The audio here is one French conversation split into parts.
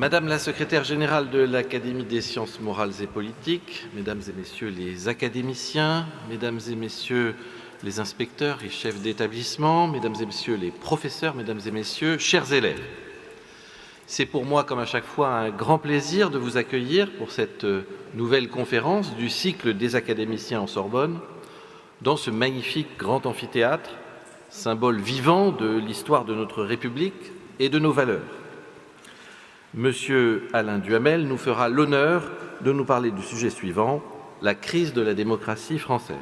Madame la secrétaire générale de l'Académie des sciences morales et politiques, Mesdames et Messieurs les académiciens, Mesdames et Messieurs les inspecteurs et chefs d'établissement, Mesdames et Messieurs les professeurs, Mesdames et Messieurs, chers élèves. C'est pour moi, comme à chaque fois, un grand plaisir de vous accueillir pour cette nouvelle conférence du cycle des académiciens en Sorbonne, dans ce magnifique grand amphithéâtre, symbole vivant de l'histoire de notre République et de nos valeurs. Monsieur Alain Duhamel nous fera l'honneur de nous parler du sujet suivant, la crise de la démocratie française.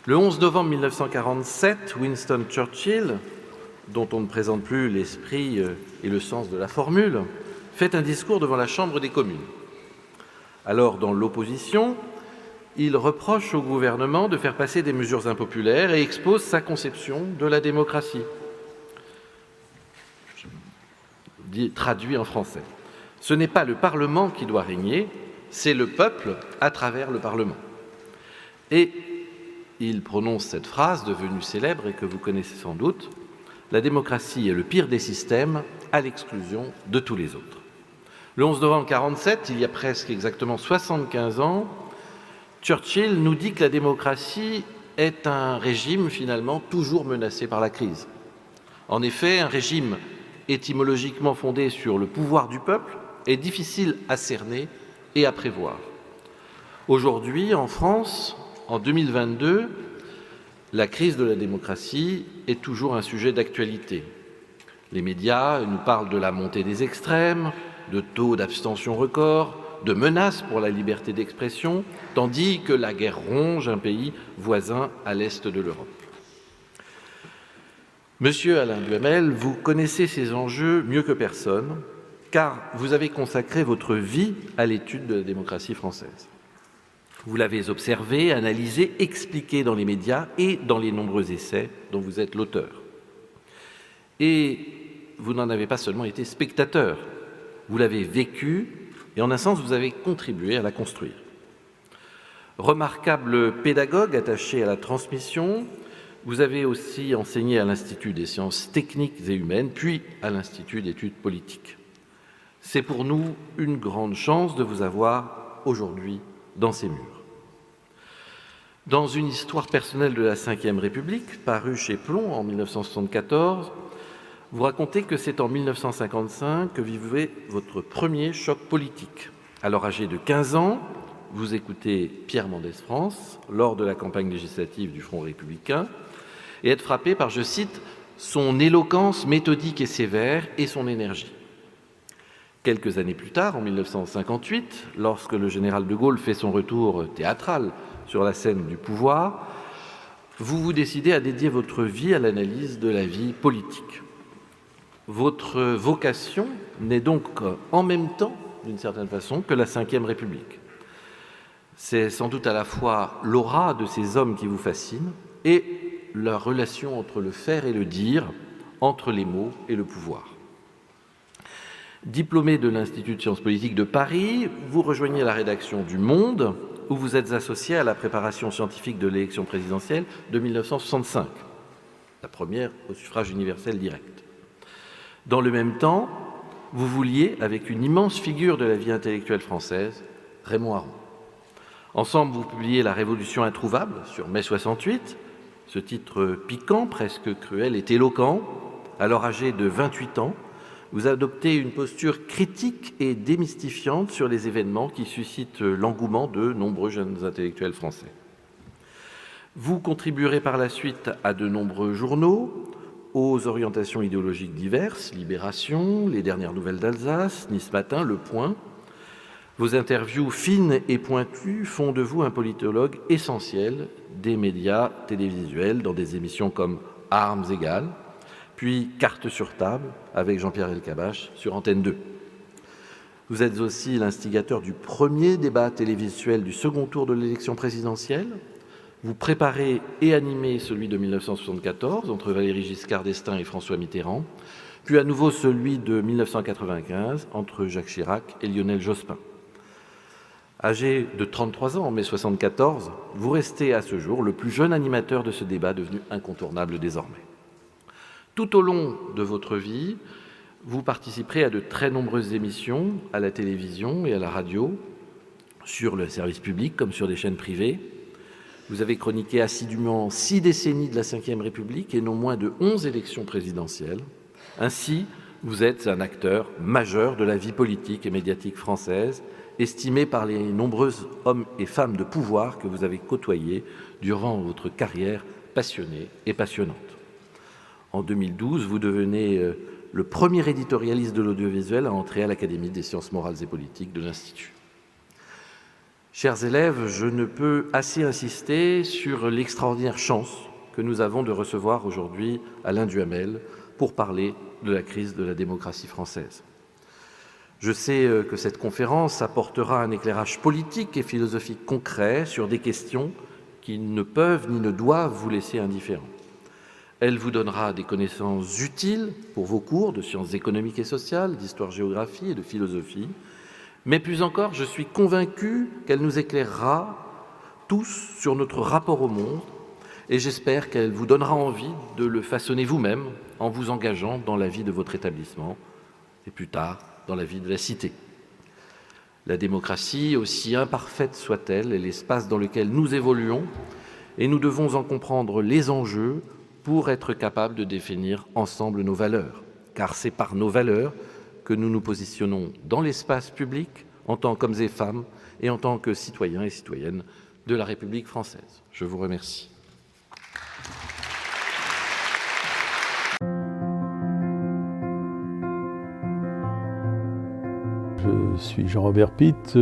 Le 11 novembre 1947, Winston Churchill, dont on ne présente plus l'esprit et le sens de la formule, fait un discours devant la Chambre des communes. Alors, dans l'opposition, il reproche au gouvernement de faire passer des mesures impopulaires et expose sa conception de la démocratie. Traduit en français. Ce n'est pas le Parlement qui doit régner, c'est le peuple à travers le Parlement. Et il prononce cette phrase devenue célèbre et que vous connaissez sans doute, la démocratie est le pire des systèmes à l'exclusion de tous les autres. Le 11 novembre 1947, il y a presque exactement 75 ans, Churchill nous dit que la démocratie est un régime finalement toujours menacé par la crise. En effet, un régime étymologiquement fondé sur le pouvoir du peuple est difficile à cerner et à prévoir. Aujourd'hui, en France, en 2022, la crise de la démocratie est toujours un sujet d'actualité. Les médias nous parlent de la montée des extrêmes, de taux d'abstention records, de menaces pour la liberté d'expression, tandis que la guerre ronge un pays voisin à l'est de l'Europe. Monsieur Alain Duhamel, vous connaissez ces enjeux mieux que personne, car vous avez consacré votre vie à l'étude de la démocratie française. Vous l'avez observé, analysé, expliqué dans les médias et dans les nombreux essais dont vous êtes l'auteur. Et vous n'en avez pas seulement été spectateur, vous l'avez vécu et en un sens vous avez contribué à la construire. Remarquable pédagogue attaché à la transmission, vous avez aussi enseigné à l'Institut des sciences techniques et humaines, puis à l'Institut d'études politiques. C'est pour nous une grande chance de vous avoir aujourd'hui dans ces murs. Dans une histoire personnelle de la Ve République, parue chez Plon en 1974, vous racontez que c'est en 1955 que vivez votre premier choc politique. Alors âgé de 15 ans, vous écoutez Pierre Mendès France lors de la campagne législative du Front républicain et êtes frappé par, je cite, son éloquence méthodique et sévère et son énergie. Quelques années plus tard, en 1958, lorsque le général de Gaulle fait son retour théâtral sur la scène du pouvoir, vous vous décidez à dédier votre vie à l'analyse de la vie politique. Votre vocation n'est donc en même temps, d'une certaine façon, que la Ve République. C'est sans doute à la fois l'aura de ces hommes qui vous fascine et la relation entre le faire et le dire, entre les mots et le pouvoir. Diplômé de l'Institut de sciences politiques de Paris, vous rejoignez la rédaction du Monde, où vous êtes associé à la préparation scientifique de l'élection présidentielle de 1965, la première au suffrage universel direct. Dans le même temps, vous vous liez avec une immense figure de la vie intellectuelle française, Raymond Aron. Ensemble, vous publiez La Révolution introuvable sur mai 68. Ce titre piquant, presque cruel, est éloquent. Alors âgé de 28 ans, vous adoptez une posture critique et démystifiante sur les événements qui suscitent l'engouement de nombreux jeunes intellectuels français. Vous contribuerez par la suite à de nombreux journaux, aux orientations idéologiques diverses, Libération, Les Dernières Nouvelles d'Alsace, Nice Matin, Le Point. Vos interviews fines et pointues font de vous un politologue essentiel des médias télévisuels dans des émissions comme Armes égales, puis Cartes sur table avec Jean-Pierre Elkabbach sur Antenne 2. Vous êtes aussi l'instigateur du premier débat télévisuel du second tour de l'élection présidentielle. Vous préparez et animez celui de 1974 entre Valéry Giscard d'Estaing et François Mitterrand, puis à nouveau celui de 1995 entre Jacques Chirac et Lionel Jospin. Âgé de 33 ans en mai 1974, vous restez à ce jour le plus jeune animateur de ce débat devenu incontournable désormais. Tout au long de votre vie, Vous participerez à de très nombreuses émissions à la télévision et à la radio, sur le service public comme sur des chaînes privées. Vous avez chroniqué assidûment 6 décennies de la Ve République et non moins de 11 élections présidentielles. Ainsi, vous êtes un acteur majeur de la vie politique et médiatique française, estimé par les nombreux hommes et femmes de pouvoir que vous avez côtoyés durant votre carrière passionnée et passionnante. En 2012, vous devenez le premier éditorialiste de l'audiovisuel à entrer à l'Académie des sciences morales et politiques de l'Institut. Chers élèves, je ne peux assez insister sur l'extraordinaire chance que nous avons de recevoir aujourd'hui Alain Duhamel pour parler de la crise de la démocratie française. Je sais que cette conférence apportera un éclairage politique et philosophique concret sur des questions qui ne peuvent ni ne doivent vous laisser indifférents. Elle vous donnera des connaissances utiles pour vos cours de sciences économiques et sociales, d'histoire-géographie et de philosophie. Mais plus encore, je suis convaincu qu'elle nous éclairera tous sur notre rapport au monde et j'espère qu'elle vous donnera envie de le façonner vous-même en vous engageant dans la vie de votre établissement et plus tard dans la vie de la cité. La démocratie, aussi imparfaite soit-elle, est l'espace dans lequel nous évoluons et nous devons en comprendre les enjeux pour être capables de définir ensemble nos valeurs. Car c'est par nos valeurs que nous nous positionnons dans l'espace public en tant qu'hommes et femmes et en tant que citoyens et citoyennes de la République française. Je vous remercie. Je suis Jean-Robert Pitt,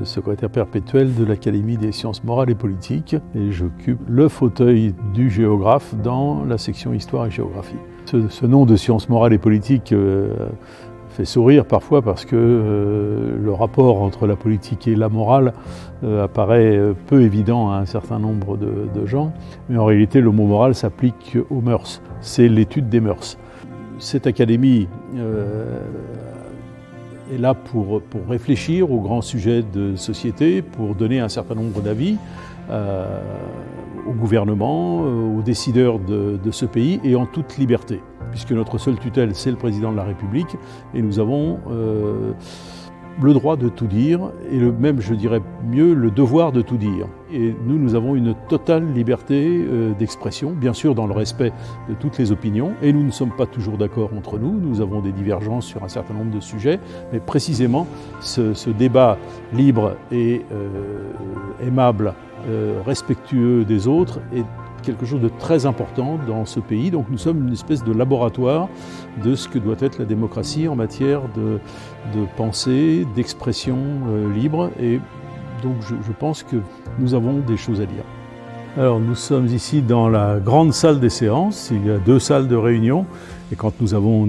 secrétaire perpétuel de l'Académie des sciences morales et politiques et j'occupe le fauteuil du géographe dans la section Histoire et Géographie. Ce nom de sciences morales et politiques fait sourire parfois parce que le rapport entre la politique et la morale apparaît peu évident à un certain nombre de gens, mais en réalité le mot morale s'applique aux mœurs, c'est l'étude des mœurs. Cette académie est là pour réfléchir aux grands sujets de société, pour donner un certain nombre d'avis au gouvernement, aux décideurs de ce pays et en toute liberté, puisque notre seule tutelle, c'est le président de la République et nous avons le droit de tout dire et même, je dirais mieux, le devoir de tout dire. Et nous avons une totale liberté d'expression, bien sûr dans le respect de toutes les opinions, et nous ne sommes pas toujours d'accord entre nous, nous avons des divergences sur un certain nombre de sujets, mais précisément ce débat libre et aimable, respectueux des autres est quelque chose de très important dans ce pays. Donc nous sommes une espèce de laboratoire de ce que doit être la démocratie en matière de pensée, d'expression libre. Et donc je pense que nous avons des choses à dire. Alors nous sommes ici dans la grande salle des séances. Il y a 2 salles de réunion. Et quand nous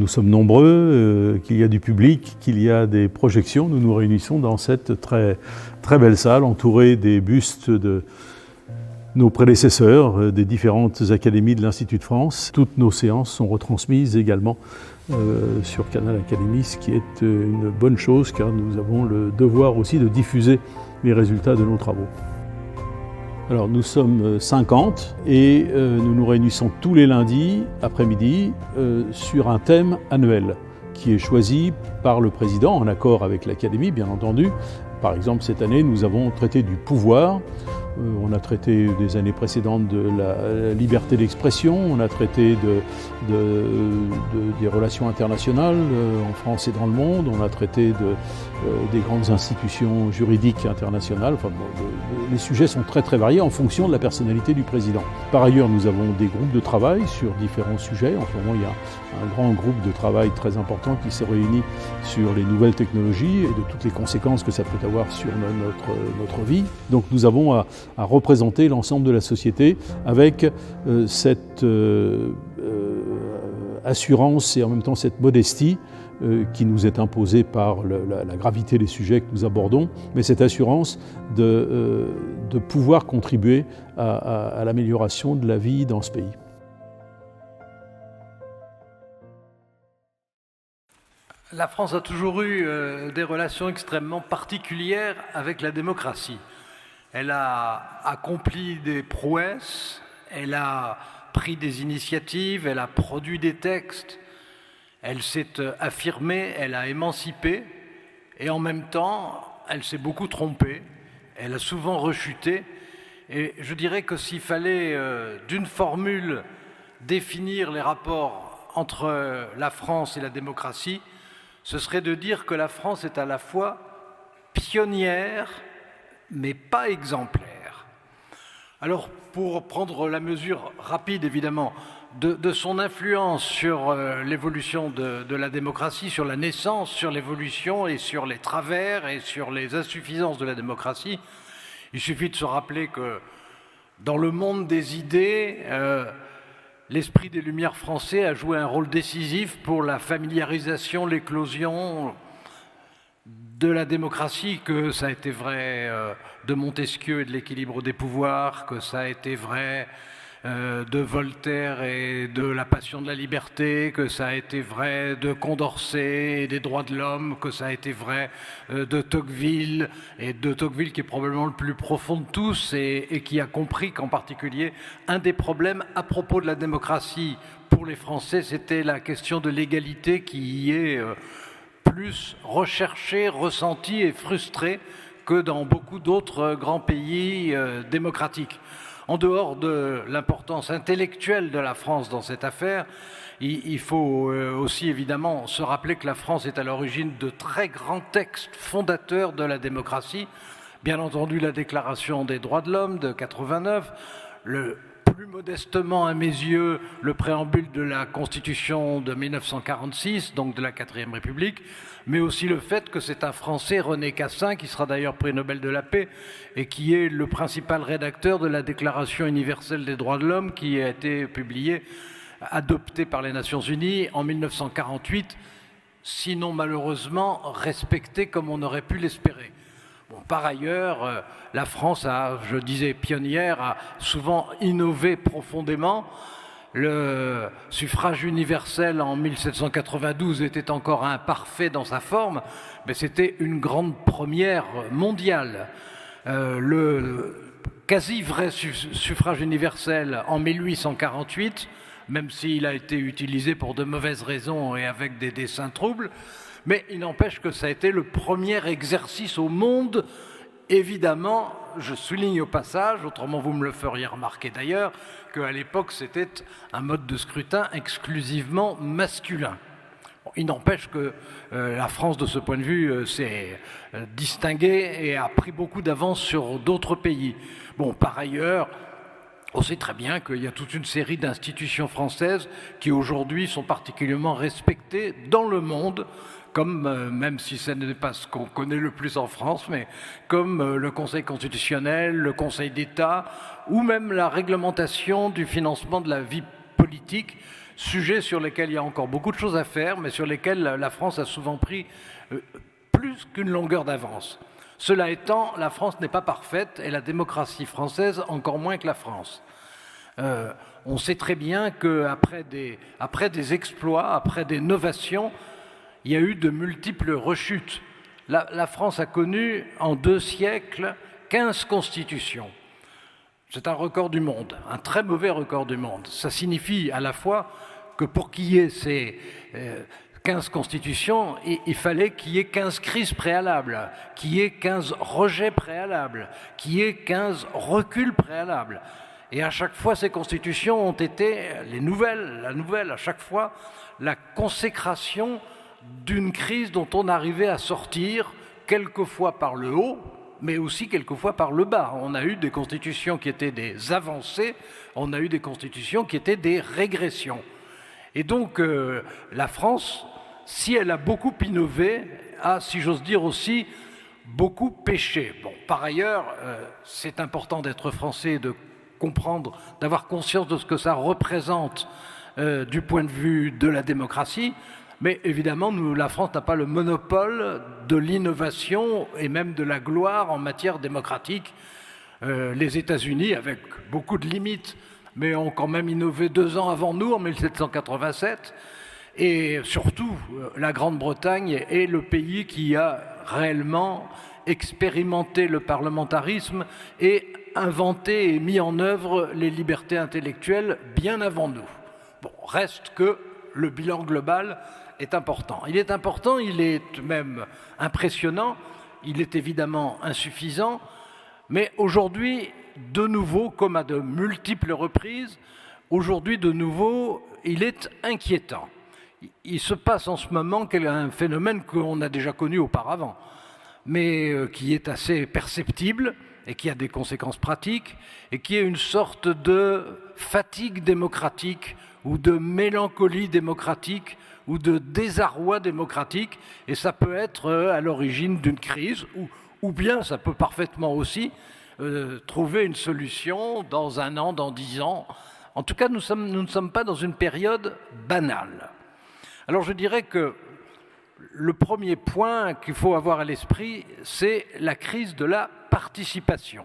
sommes nombreux, qu'il y a du public, qu'il y a des projections, nous nous réunissons dans cette très, très belle salle entourée des bustes de nos prédécesseurs des différentes académies de l'Institut de France. Toutes nos séances sont retransmises également sur Canal Académie, ce qui est une bonne chose car nous avons le devoir aussi de diffuser les résultats de nos travaux. Alors nous sommes 50 et nous nous réunissons tous les lundis après-midi sur un thème annuel qui est choisi par le président en accord avec l'Académie bien entendu. Par exemple cette année nous avons traité du pouvoir. On a traité des années précédentes de la liberté d'expression, on a traité des relations internationales en France et dans le monde, on a traité des grandes institutions juridiques internationales. Enfin, les sujets sont très très variés en fonction de la personnalité du président. Par ailleurs, nous avons des groupes de travail sur différents sujets. En ce moment, il y a un grand groupe de travail très important qui se réunit sur les nouvelles technologies et de toutes les conséquences que ça peut avoir sur notre vie. Donc nous avons à représenter l'ensemble de la société avec cette assurance et en même temps cette modestie qui nous est imposée par la gravité des sujets que nous abordons, mais cette assurance de pouvoir contribuer à l'amélioration de la vie dans ce pays. La France a toujours eu des relations extrêmement particulières avec la démocratie. Elle a accompli des prouesses, elle a pris des initiatives, elle a produit des textes, Elle s'est affirmée, elle a émancipé, et en même temps, elle s'est beaucoup trompée, elle a souvent rechuté. Et je dirais que s'il fallait d'une formule définir les rapports entre la France et la démocratie, ce serait de dire que la France est à la fois pionnière, mais pas exemplaire. Alors, pour prendre la mesure rapide, évidemment, de son influence sur l'évolution de la démocratie, sur la naissance, sur l'évolution et sur les travers et sur les insuffisances de la démocratie, il suffit de se rappeler que dans le monde des idées, l'esprit des Lumières français a joué un rôle décisif pour la familiarisation, l'éclosion de la démocratie, que ça a été vrai de Montesquieu et de l'équilibre des pouvoirs, que ça a été vrai de Voltaire et de la passion de la liberté, que ça a été vrai de Condorcet et des droits de l'homme, que ça a été vrai de Tocqueville, et de Tocqueville qui est probablement le plus profond de tous et qui a compris qu'en particulier un des problèmes à propos de la démocratie pour les Français, c'était la question de l'égalité qui y est plus recherchée, ressentie et frustrée que dans beaucoup d'autres grands pays démocratiques. En dehors de l'importance intellectuelle de la France dans cette affaire, il faut aussi évidemment se rappeler que la France est à l'origine de très grands textes fondateurs de la démocratie. Bien entendu, la Déclaration des droits de l'homme de 89, plus modestement à mes yeux, le préambule de la Constitution de 1946, donc de la 4e République, mais aussi le fait que c'est un Français, René Cassin, qui sera d'ailleurs prix Nobel de la paix, et qui est le principal rédacteur de la Déclaration universelle des droits de l'homme, qui a été publiée, adoptée par les Nations Unies en 1948, sinon malheureusement respectée comme on aurait pu l'espérer. Bon, par ailleurs, la France, je disais pionnière, a souvent innové profondément. Le suffrage universel en 1792 était encore imparfait dans sa forme, mais c'était une grande première mondiale. Le quasi vrai suffrage universel en 1848, même s'il a été utilisé pour de mauvaises raisons et avec des desseins troubles, mais il n'empêche que ça a été le premier exercice au monde. Évidemment, je souligne au passage, autrement vous me le feriez remarquer d'ailleurs, qu'à l'époque c'était un mode de scrutin exclusivement masculin. Bon, il n'empêche que la France, de ce point de vue, s'est distinguée et a pris beaucoup d'avance sur d'autres pays. Bon, par ailleurs, on sait très bien qu'il y a toute une série d'institutions françaises qui aujourd'hui sont particulièrement respectées dans le monde, comme, même si ce n'est pas ce qu'on connaît le plus en France, mais comme le Conseil constitutionnel, le Conseil d'État, ou même la réglementation du financement de la vie politique, sujets sur lesquels il y a encore beaucoup de choses à faire, mais sur lesquels la France a souvent pris plus qu'une longueur d'avance. Cela étant, la France n'est pas parfaite, et la démocratie française encore moins que la France. On sait très bien qu'après des exploits, après des novations, il y a eu de multiples rechutes. La France a connu en 2 siècles 15 constitutions. C'est un record du monde, un très mauvais record du monde. Ça signifie à la fois que pour qu'il y ait ces 15 constitutions, il fallait qu'il y ait 15 crises préalables, qu'il y ait 15 rejets préalables, qu'il y ait 15 reculs préalables. Et à chaque fois, ces constitutions ont été, la nouvelle, à chaque fois, la consécration d'une crise dont on arrivait à sortir, quelquefois par le haut, mais aussi quelquefois par le bas. On a eu des constitutions qui étaient des avancées, on a eu des constitutions qui étaient des régressions. Et donc, la France, si elle a beaucoup innové, a, si j'ose dire aussi, beaucoup péché. Bon, par ailleurs, c'est important d'être français, de comprendre, d'avoir conscience de ce que ça représente du point de vue de la démocratie. Mais évidemment, la France n'a pas le monopole de l'innovation et même de la gloire en matière démocratique. Les États-Unis, avec beaucoup de limites, mais ont quand même innové 2 ans avant nous, en 1787. Et surtout, la Grande-Bretagne est le pays qui a réellement expérimenté le parlementarisme et inventé et mis en œuvre les libertés intellectuelles bien avant nous. Bon, reste que le bilan global est important. Il est important, il est même impressionnant, il est évidemment insuffisant, mais aujourd'hui, de nouveau, comme à de multiples reprises, aujourd'hui, de nouveau, il est inquiétant. Il se passe en ce moment un phénomène qu'on a déjà connu auparavant, mais qui est assez perceptible et qui a des conséquences pratiques, et qui est une sorte de fatigue démocratique ou de mélancolie démocratique ou de désarroi démocratique, et ça peut être à l'origine d'une crise, ou bien ça peut parfaitement aussi trouver une solution dans 1 an, dans 10 ans. En tout cas, nous ne sommes pas dans une période banale. Alors je dirais que le premier point qu'il faut avoir à l'esprit, c'est la crise de la participation.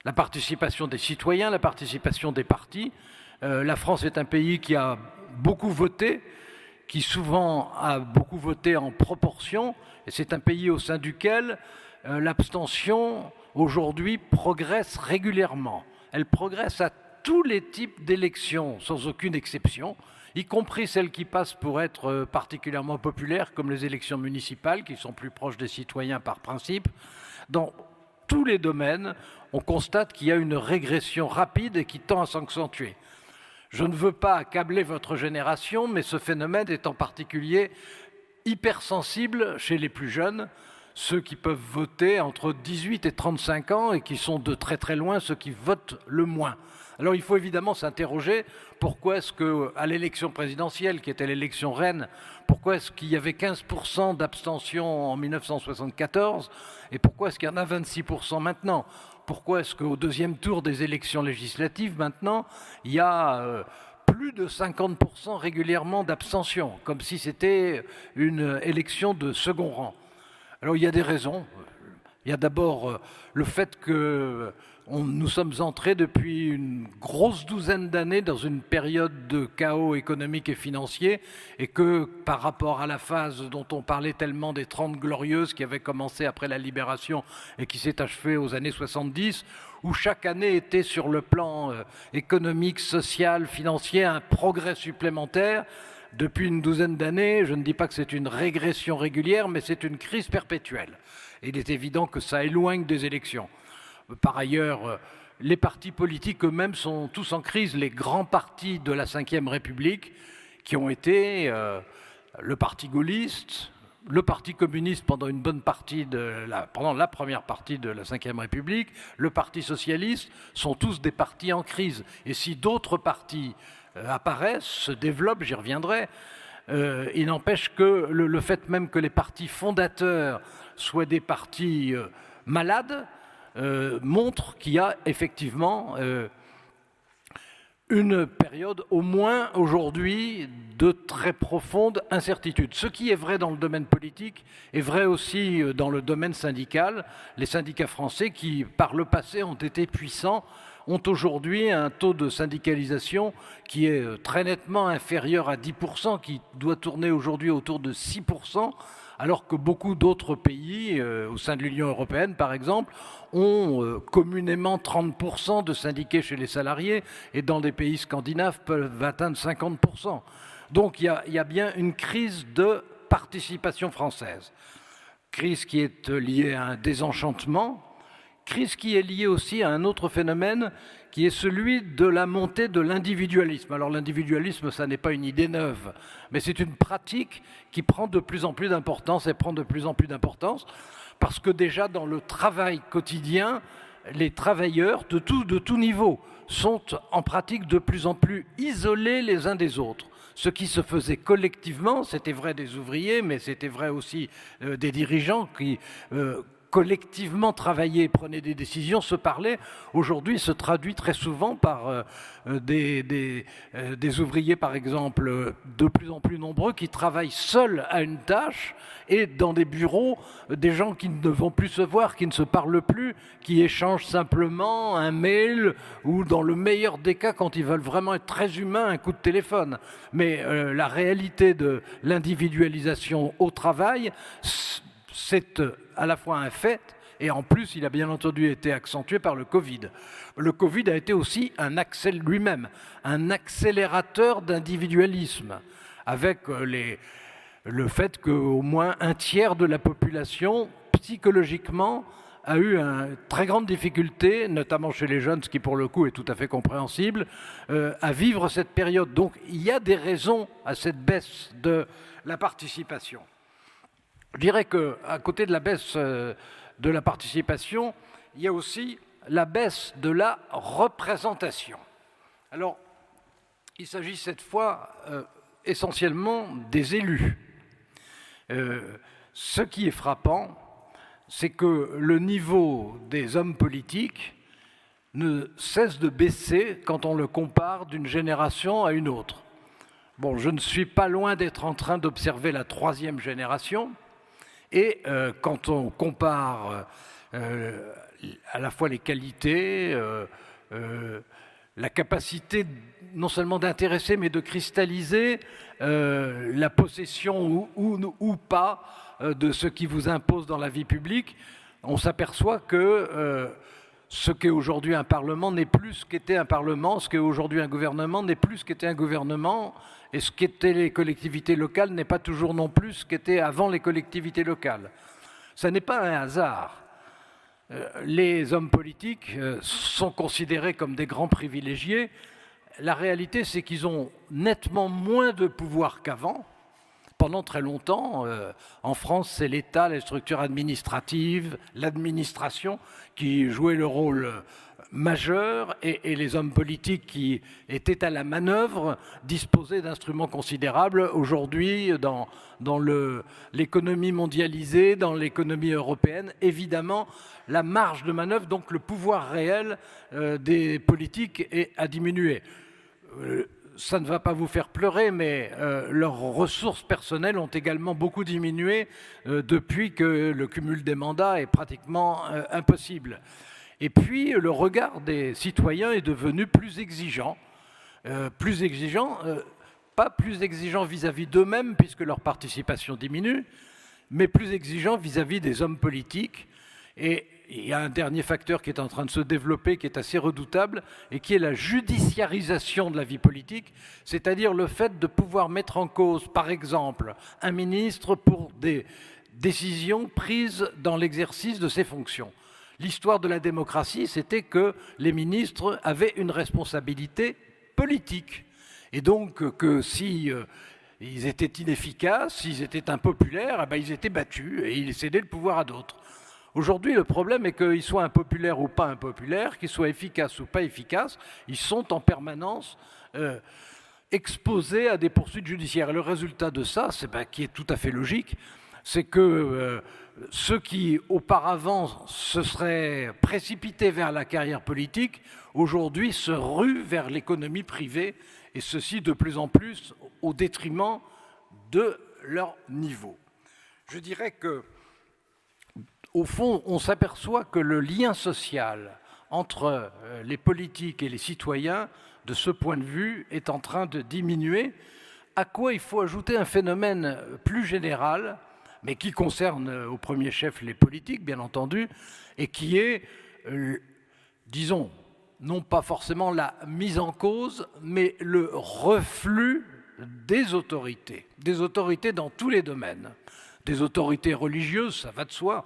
La participation des citoyens, la participation des partis. La France est un pays qui a beaucoup voté, qui souvent a beaucoup voté en proportion, et c'est un pays au sein duquel l'abstention aujourd'hui progresse régulièrement. Elle progresse à tous les types d'élections, sans aucune exception, y compris celles qui passent pour être particulièrement populaires, comme les élections municipales, qui sont plus proches des citoyens par principe. Dans tous les domaines, on constate qu'il y a une régression rapide et qui tend à s'accentuer. Je ne veux pas accabler votre génération, mais ce phénomène est en particulier hypersensible chez les plus jeunes, ceux qui peuvent voter entre 18 et 35 ans et qui sont de très très loin ceux qui votent le moins. Alors il faut évidemment s'interroger, pourquoi est-ce qu'à l'élection présidentielle, qui était l'élection reine, pourquoi est-ce qu'il y avait 15% d'abstention en 1974 et pourquoi est-ce qu'il y en a 26% maintenant? Pourquoi est-ce qu'au deuxième tour des élections législatives maintenant, il y a plus de 50% régulièrement d'abstention, comme si c'était une élection de second rang? Alors il y a des raisons. Il y a d'abord le fait que nous sommes entrés depuis une grosse douzaine d'années dans une période de chaos économique et financier, et que par rapport à la phase dont on parlait tellement des 30 glorieuses qui avaient commencé après la libération et qui s'est achevée aux années 70, où chaque année était sur le plan économique, social, financier un progrès supplémentaire, depuis une douzaine d'années, je ne dis pas que c'est une régression régulière, mais c'est une crise perpétuelle. Et il est évident que ça éloigne des élections. Par ailleurs, les partis politiques eux-mêmes sont tous en crise. Les grands partis de la Ve République, qui ont été le Parti gaulliste, le Parti communiste pendant une bonne partie pendant la première partie de la Ve République, le Parti socialiste, sont tous des partis en crise. Et si d'autres partis apparaissent, se développent, j'y reviendrai, il n'empêche que le fait même que les partis fondateurs soient des partis malades, montre qu'il y a effectivement une période, au moins aujourd'hui, de très profonde incertitude. Ce qui est vrai dans le domaine politique est vrai aussi dans le domaine syndical. Les syndicats français qui, par le passé, ont été puissants, ont aujourd'hui un taux de syndicalisation qui est très nettement inférieur à 10%, qui doit tourner aujourd'hui autour de 6%, alors que beaucoup d'autres pays, au sein de l'Union européenne par exemple, ont communément 30% de syndiqués chez les salariés, et dans des pays scandinaves peuvent atteindre 50%. Donc il y a bien une crise de participation française. Crise qui est liée à un désenchantement, crise qui est liée aussi à un autre phénomène qui est celui de la montée de l'individualisme. Alors l'individualisme, ça n'est pas une idée neuve, mais c'est une pratique qui prend de plus en plus d'importance et prend de plus en plus d'importance parce que déjà dans le travail quotidien, les travailleurs de tout niveau sont en pratique de plus en plus isolés les uns des autres. Ce qui se faisait collectivement, c'était vrai des ouvriers, mais c'était vrai aussi des dirigeants qui collectivement travaillaient, prenaient des décisions, se parlaient, aujourd'hui se traduit très souvent par des ouvriers, par exemple, de plus en plus nombreux qui travaillent seuls à une tâche et dans des bureaux, des gens qui ne vont plus se voir, qui ne se parlent plus, qui échangent simplement un mail ou, dans le meilleur des cas, quand ils veulent vraiment être très humains, un coup de téléphone. Mais la réalité de l'individualisation au travail, c'est à la fois un fait Et en plus, il a bien entendu été accentué par le Covid. Le Covid a été aussi lui-même un accélérateur d'individualisme, avec le fait qu'au moins un tiers de la population, psychologiquement, a eu une très grande difficulté, notamment chez les jeunes, ce qui pour le coup est tout à fait compréhensible, à vivre cette période. Donc il y a des raisons à cette baisse de la participation. Je dirais qu'à côté de la baisse de la participation, il y a aussi la baisse de la représentation. Alors, il s'agit cette fois essentiellement des élus. Ce qui est frappant, c'est que le niveau des hommes politiques ne cesse de baisser quand on le compare d'une génération à une autre. Bon, je ne suis pas loin d'être en train d'observer la 3e génération, et quand on compare à la fois les qualités, la capacité non seulement d'intéresser, mais de cristalliser la possession ou pas de ce qui vous impose dans la vie publique, on s'aperçoit que ce qu'est aujourd'hui un Parlement n'est plus ce qu'était un Parlement, ce qu'est aujourd'hui un gouvernement n'est plus ce qu'était un gouvernement, et ce qu'étaient les collectivités locales n'est pas toujours non plus ce qu'était avant les collectivités locales. Ça n'est pas un hasard. Les hommes politiques sont considérés comme des grands privilégiés. La réalité, c'est qu'ils ont nettement moins de pouvoir qu'avant. Pendant très longtemps, en France, c'est l'État, les structures administratives, l'administration qui jouaient le rôle majeur, et les hommes politiques qui étaient à la manœuvre disposaient d'instruments considérables. Aujourd'hui, dans l'économie mondialisée, dans l'économie européenne, évidemment, la marge de manœuvre, donc le pouvoir réel des politiques a diminué. Ça ne va pas vous faire pleurer, mais leurs ressources personnelles ont également beaucoup diminué depuis que le cumul des mandats est pratiquement impossible. Et puis, le regard des citoyens est devenu plus exigeant. Pas plus exigeant vis-à-vis d'eux-mêmes, puisque leur participation diminue, mais plus exigeant vis-à-vis des hommes politiques. Et il y a un dernier facteur qui est en train de se développer, qui est assez redoutable, et qui est la judiciarisation de la vie politique, c'est-à-dire le fait de pouvoir mettre en cause, par exemple, un ministre pour des décisions prises dans l'exercice de ses fonctions. L'histoire de la démocratie, c'était que les ministres avaient une responsabilité politique. Et donc que si ils étaient inefficaces, s'ils étaient impopulaires, ils étaient battus et ils cédaient le pouvoir à d'autres. Aujourd'hui, le problème est qu'ils soient impopulaires ou pas impopulaires, qu'ils soient efficaces ou pas efficaces, ils sont en permanence exposés à des poursuites judiciaires. Et le résultat de ça, qui est tout à fait logique, c'est que ceux qui auparavant se seraient précipités vers la carrière politique, aujourd'hui se ruent vers l'économie privée, et ceci de plus en plus au détriment de leur niveau. Je dirais que, au fond, on s'aperçoit que le lien social entre les politiques et les citoyens, de ce point de vue, est en train de diminuer, à quoi il faut ajouter un phénomène plus général, mais qui concerne au premier chef les politiques, bien entendu, et qui est, disons, non pas forcément la mise en cause, mais le reflux des autorités dans tous les domaines. Des autorités religieuses, ça va de soi.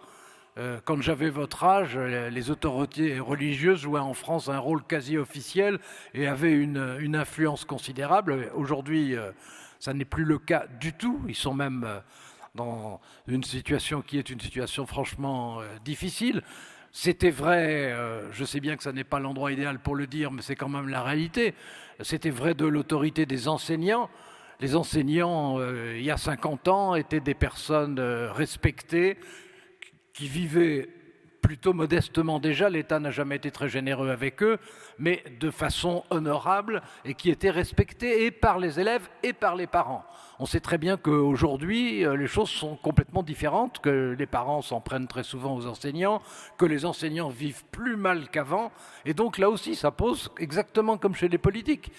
Quand j'avais votre âge, les autorités religieuses jouaient en France un rôle quasi officiel et avaient une influence considérable. Aujourd'hui, ça n'est plus le cas du tout. Ils sont même dans une situation qui est une situation franchement difficile. C'était vrai, je sais bien que ça n'est pas l'endroit idéal pour le dire, mais c'est quand même la réalité. C'était vrai de l'autorité des enseignants. Les enseignants, il y a 50 ans, étaient des personnes respectées, qui vivaient plutôt modestement déjà. L'État n'a jamais été très généreux avec eux, mais de façon honorable et qui était respectée et par les élèves et par les parents. On sait très bien qu'aujourd'hui, les choses sont complètement différentes, que les parents s'en prennent très souvent aux enseignants, que les enseignants vivent plus mal qu'avant, et donc là aussi, ça pose, exactement comme chez les politiques,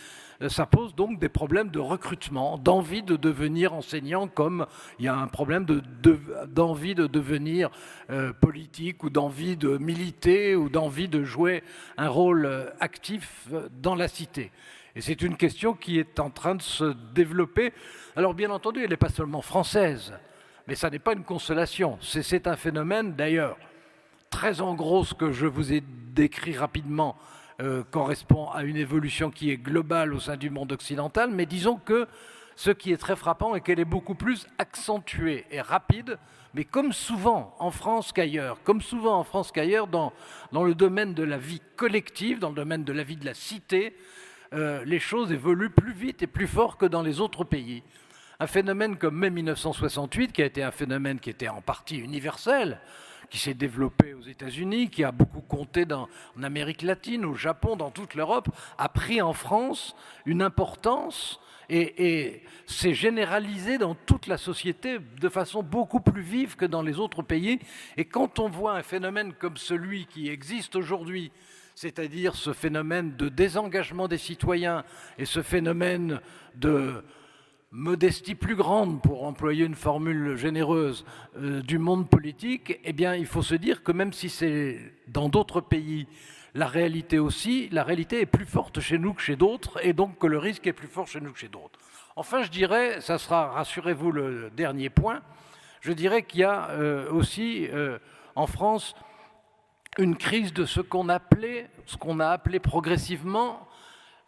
ça pose donc des problèmes de recrutement, d'envie de devenir enseignant, comme il y a un problème d'envie de devenir politique, ou d'envie de militer, ou d'envie de jouer un rôle actif dans la cité. Et c'est une question qui est en train de se développer. Alors bien entendu, elle n'est pas seulement française, mais ça n'est pas une consolation. C'est un phénomène, d'ailleurs, très en gros, ce que je vous ai décrit rapidement, correspond à une évolution qui est globale au sein du monde occidental, mais disons que ce qui est très frappant est qu'elle est beaucoup plus accentuée et rapide, mais comme souvent en France qu'ailleurs, dans le domaine de la vie collective, dans le domaine de la vie de la cité, les choses évoluent plus vite et plus fort que dans les autres pays. Un phénomène comme mai 1968, qui a été un phénomène qui était en partie universel, qui s'est développé aux États-Unis, qui a beaucoup compté en Amérique latine, au Japon, dans toute l'Europe, a pris en France une importance et s'est généralisé dans toute la société de façon beaucoup plus vive que dans les autres pays. Et quand on voit un phénomène comme celui qui existe aujourd'hui, c'est-à-dire ce phénomène de désengagement des citoyens et ce phénomène de modestie plus grande, pour employer une formule généreuse, du monde politique, eh bien, il faut se dire que même si c'est dans d'autres pays la réalité aussi, la réalité est plus forte chez nous que chez d'autres, et donc que le risque est plus fort chez nous que chez d'autres. Enfin, je dirais, ça sera, rassurez-vous, le dernier point, je dirais qu'il y a aussi en France une crise de ce qu'on a appelé progressivement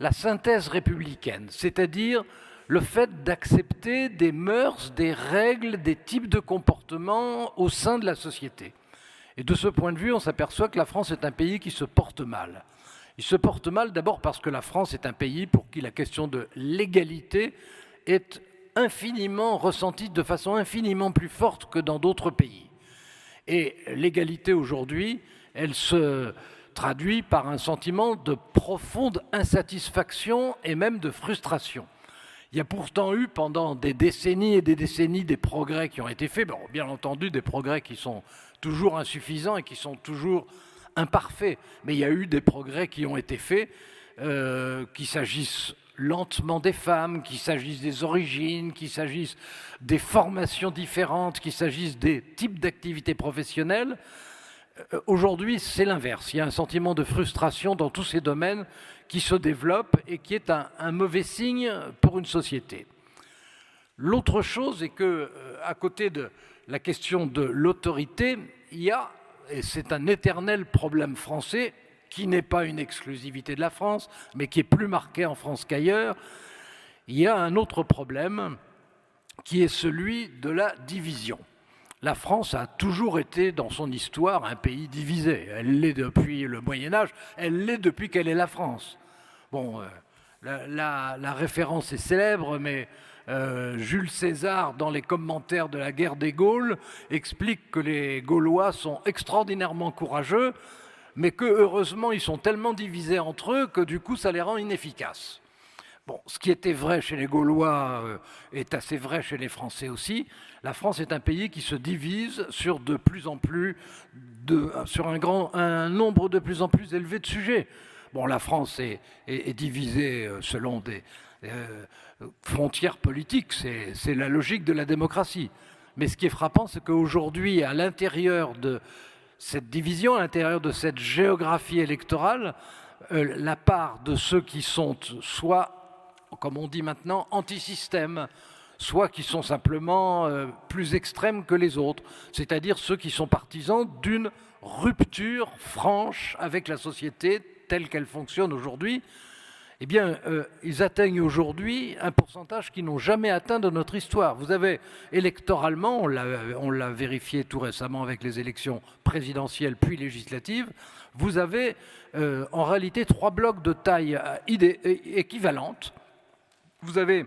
la synthèse républicaine, c'est-à-dire le fait d'accepter des mœurs, des règles, des types de comportements au sein de la société. Et de ce point de vue, on s'aperçoit que la France est un pays qui se porte mal. Il se porte mal d'abord parce que la France est un pays pour qui la question de l'égalité est infiniment ressentie de façon infiniment plus forte que dans d'autres pays. Et l'égalité aujourd'hui, elle se traduit par un sentiment de profonde insatisfaction et même de frustration. Il y a pourtant eu pendant des décennies et des décennies des progrès qui ont été faits, bon, bien entendu des progrès qui sont toujours insuffisants et qui sont toujours imparfaits, mais il y a eu des progrès qui ont été faits, qu'il s'agisse lentement des femmes, qu'il s'agisse des origines, qu'il s'agisse des formations différentes, qu'il s'agisse des types d'activités professionnelles. Aujourd'hui, c'est l'inverse. Il y a un sentiment de frustration dans tous ces domaines qui se développe et qui est un mauvais signe pour une société. L'autre chose est que, à côté de la question de l'autorité, il y a, et c'est un éternel problème français, qui n'est pas une exclusivité de la France, mais qui est plus marqué en France qu'ailleurs, il y a un autre problème qui est celui de la division. La France a toujours été, dans son histoire, un pays divisé. Elle l'est depuis le Moyen-Âge, elle l'est depuis qu'elle est la France. Bon, la référence est célèbre, mais Jules César, dans les commentaires de la guerre des Gaules, explique que les Gaulois sont extraordinairement courageux, mais que, heureusement, ils sont tellement divisés entre eux que, du coup, ça les rend inefficaces. Bon, ce qui était vrai chez les Gaulois est assez vrai chez les Français aussi. La France est un pays qui se divise sur de plus en plus sur un nombre de plus en plus élevé de sujets. Bon, la France est divisée selon des frontières politiques, c'est la logique de la démocratie. Mais ce qui est frappant, c'est qu'aujourd'hui, à l'intérieur de cette division, à l'intérieur de cette géographie électorale, la part de ceux qui sont soit, comme on dit maintenant, anti-système, soit qui sont simplement plus extrêmes que les autres, c'est-à-dire ceux qui sont partisans d'une rupture franche avec la société telle qu'elle fonctionne aujourd'hui. Eh bien, ils atteignent aujourd'hui un pourcentage qu'ils n'ont jamais atteint dans notre histoire. Vous avez électoralement, on l'a vérifié tout récemment avec les élections présidentielles puis législatives, vous avez en réalité 3 blocs de taille équivalente. Vous avez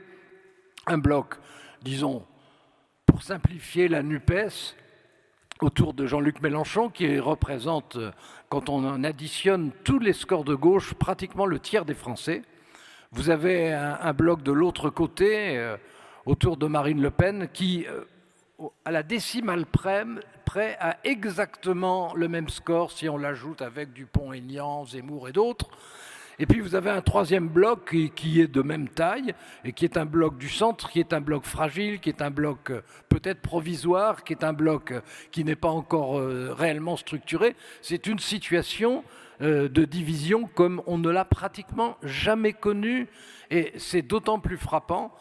un bloc, disons, pour simplifier, la NUPES, autour de Jean-Luc Mélenchon, qui représente, quand on en additionne tous les scores de gauche, pratiquement le tiers des Français. Vous avez un bloc de l'autre côté, autour de Marine Le Pen, qui, à la décimale près, a exactement le même score si on l'ajoute avec Dupont-Aignan, Zemmour et d'autres. Et puis vous avez un troisième bloc qui est de même taille et qui est un bloc du centre, qui est un bloc fragile, qui est un bloc peut-être provisoire, qui est un bloc qui n'est pas encore réellement structuré. C'est une situation de division comme on ne l'a pratiquement jamais connue, et c'est d'autant plus frappant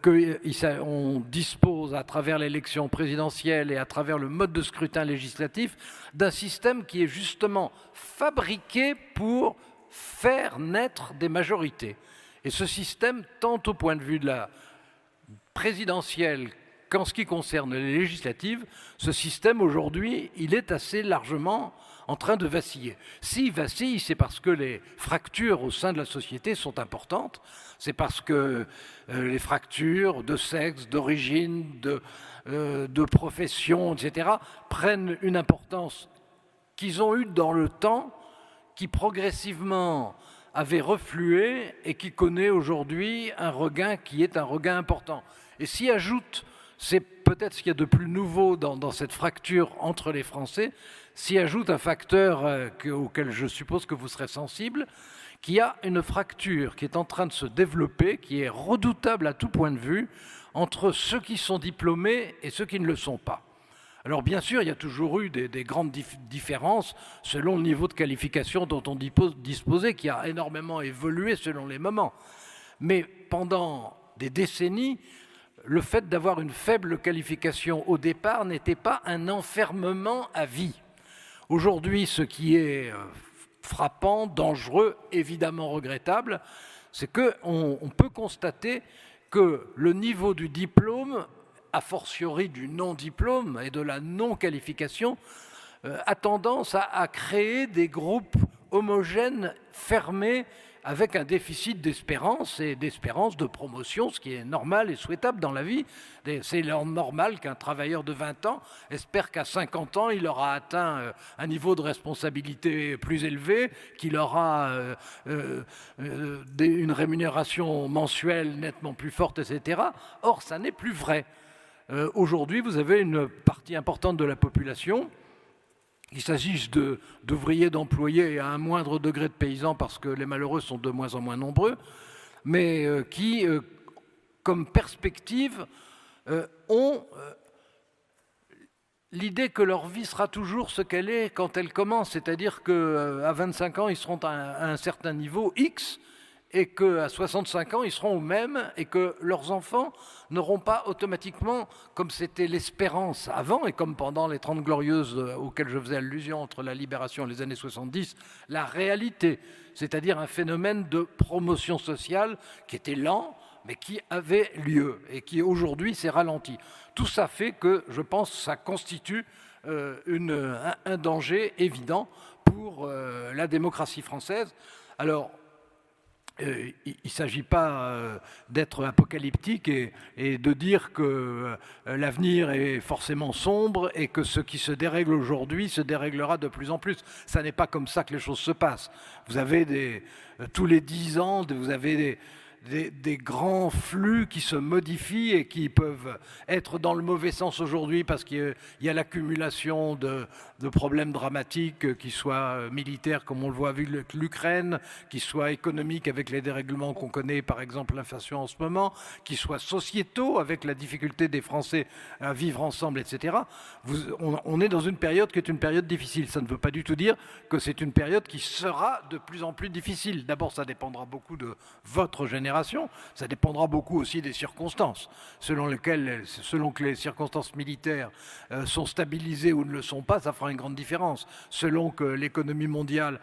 qu'on dispose à travers l'élection présidentielle et à travers le mode de scrutin législatif d'un système qui est justement fabriqué pour faire naître des majorités. Et ce système, tant au point de vue de la présidentielle qu'en ce qui concerne les législatives, ce système aujourd'hui, il est assez largement en train de vaciller. S'il vacille, c'est parce que les fractures au sein de la société sont importantes, c'est parce que les fractures de sexe, d'origine, de profession, etc., prennent une importance qu'ils ont eue dans le temps, qui progressivement avait reflué et qui connaît aujourd'hui un regain qui est un regain important. Et s'y ajoute, c'est peut-être ce qu'il y a de plus nouveau dans cette fracture entre les Français, s'y ajoute un facteur auquel je suppose que vous serez sensible, qu'il y a une fracture qui est en train de se développer, qui est redoutable à tout point de vue, entre ceux qui sont diplômés et ceux qui ne le sont pas. Alors bien sûr, il y a toujours eu des grandes différences selon le niveau de qualification dont on disposait, qui a énormément évolué selon les moments. Mais pendant des décennies, le fait d'avoir une faible qualification au départ n'était pas un enfermement à vie. Aujourd'hui, ce qui est frappant, dangereux, évidemment regrettable, c'est qu'on peut constater que le niveau du diplôme, a fortiori du non-diplôme et de la non-qualification, a tendance à créer des groupes homogènes, fermés, avec un déficit d'espérance et d'espérance de promotion, ce qui est normal et souhaitable dans la vie. C'est normal qu'un travailleur de 20 ans espère qu'à 50 ans, il aura atteint un niveau de responsabilité plus élevé, qu'il aura une rémunération mensuelle nettement plus forte, etc. Or, ça n'est plus vrai. Aujourd'hui, vous avez une partie importante de la population, qu'il s'agisse d'ouvriers, d'employés et à un moindre degré de paysans parce que les malheureux sont de moins en moins nombreux, mais qui, comme perspective, ont l'idée que leur vie sera toujours ce qu'elle est quand elle commence, c'est-à-dire qu'à 25 ans, ils seront à un certain niveau X, et qu'à 65 ans, ils seront au même, et que leurs enfants n'auront pas automatiquement, comme c'était l'espérance avant, et comme pendant les 30 Glorieuses auxquelles je faisais allusion entre la Libération et les années 70, la réalité, c'est-à-dire un phénomène de promotion sociale qui était lent, mais qui avait lieu, et qui aujourd'hui s'est ralenti. Tout ça fait que, je pense, ça constitue un danger évident pour la démocratie française. Alors, il ne s'agit pas d'être apocalyptique et de dire que l'avenir est forcément sombre et que ce qui se dérègle aujourd'hui se déréglera de plus en plus. Ça n'est pas comme ça que les choses se passent. Vous avez tous les 10 ans, vous avez des grands flux qui se modifient et qui peuvent être dans le mauvais sens aujourd'hui parce qu'il y a l'accumulation de problèmes dramatiques, qui soient militaires comme on le voit avec l'Ukraine, qui soient économiques avec les dérèglements qu'on connaît, par exemple l'inflation en ce moment, qui soient sociétaux avec la difficulté des Français à vivre ensemble, etc. On est dans une période qui est une période difficile. Ça ne veut pas du tout dire que c'est une période qui sera de plus en plus difficile. D'abord, ça dépendra beaucoup de votre génération. Ça dépendra beaucoup aussi des circonstances, selon que les circonstances militaires sont stabilisées ou ne le sont pas, ça fera une grande différence. Selon que l'économie mondiale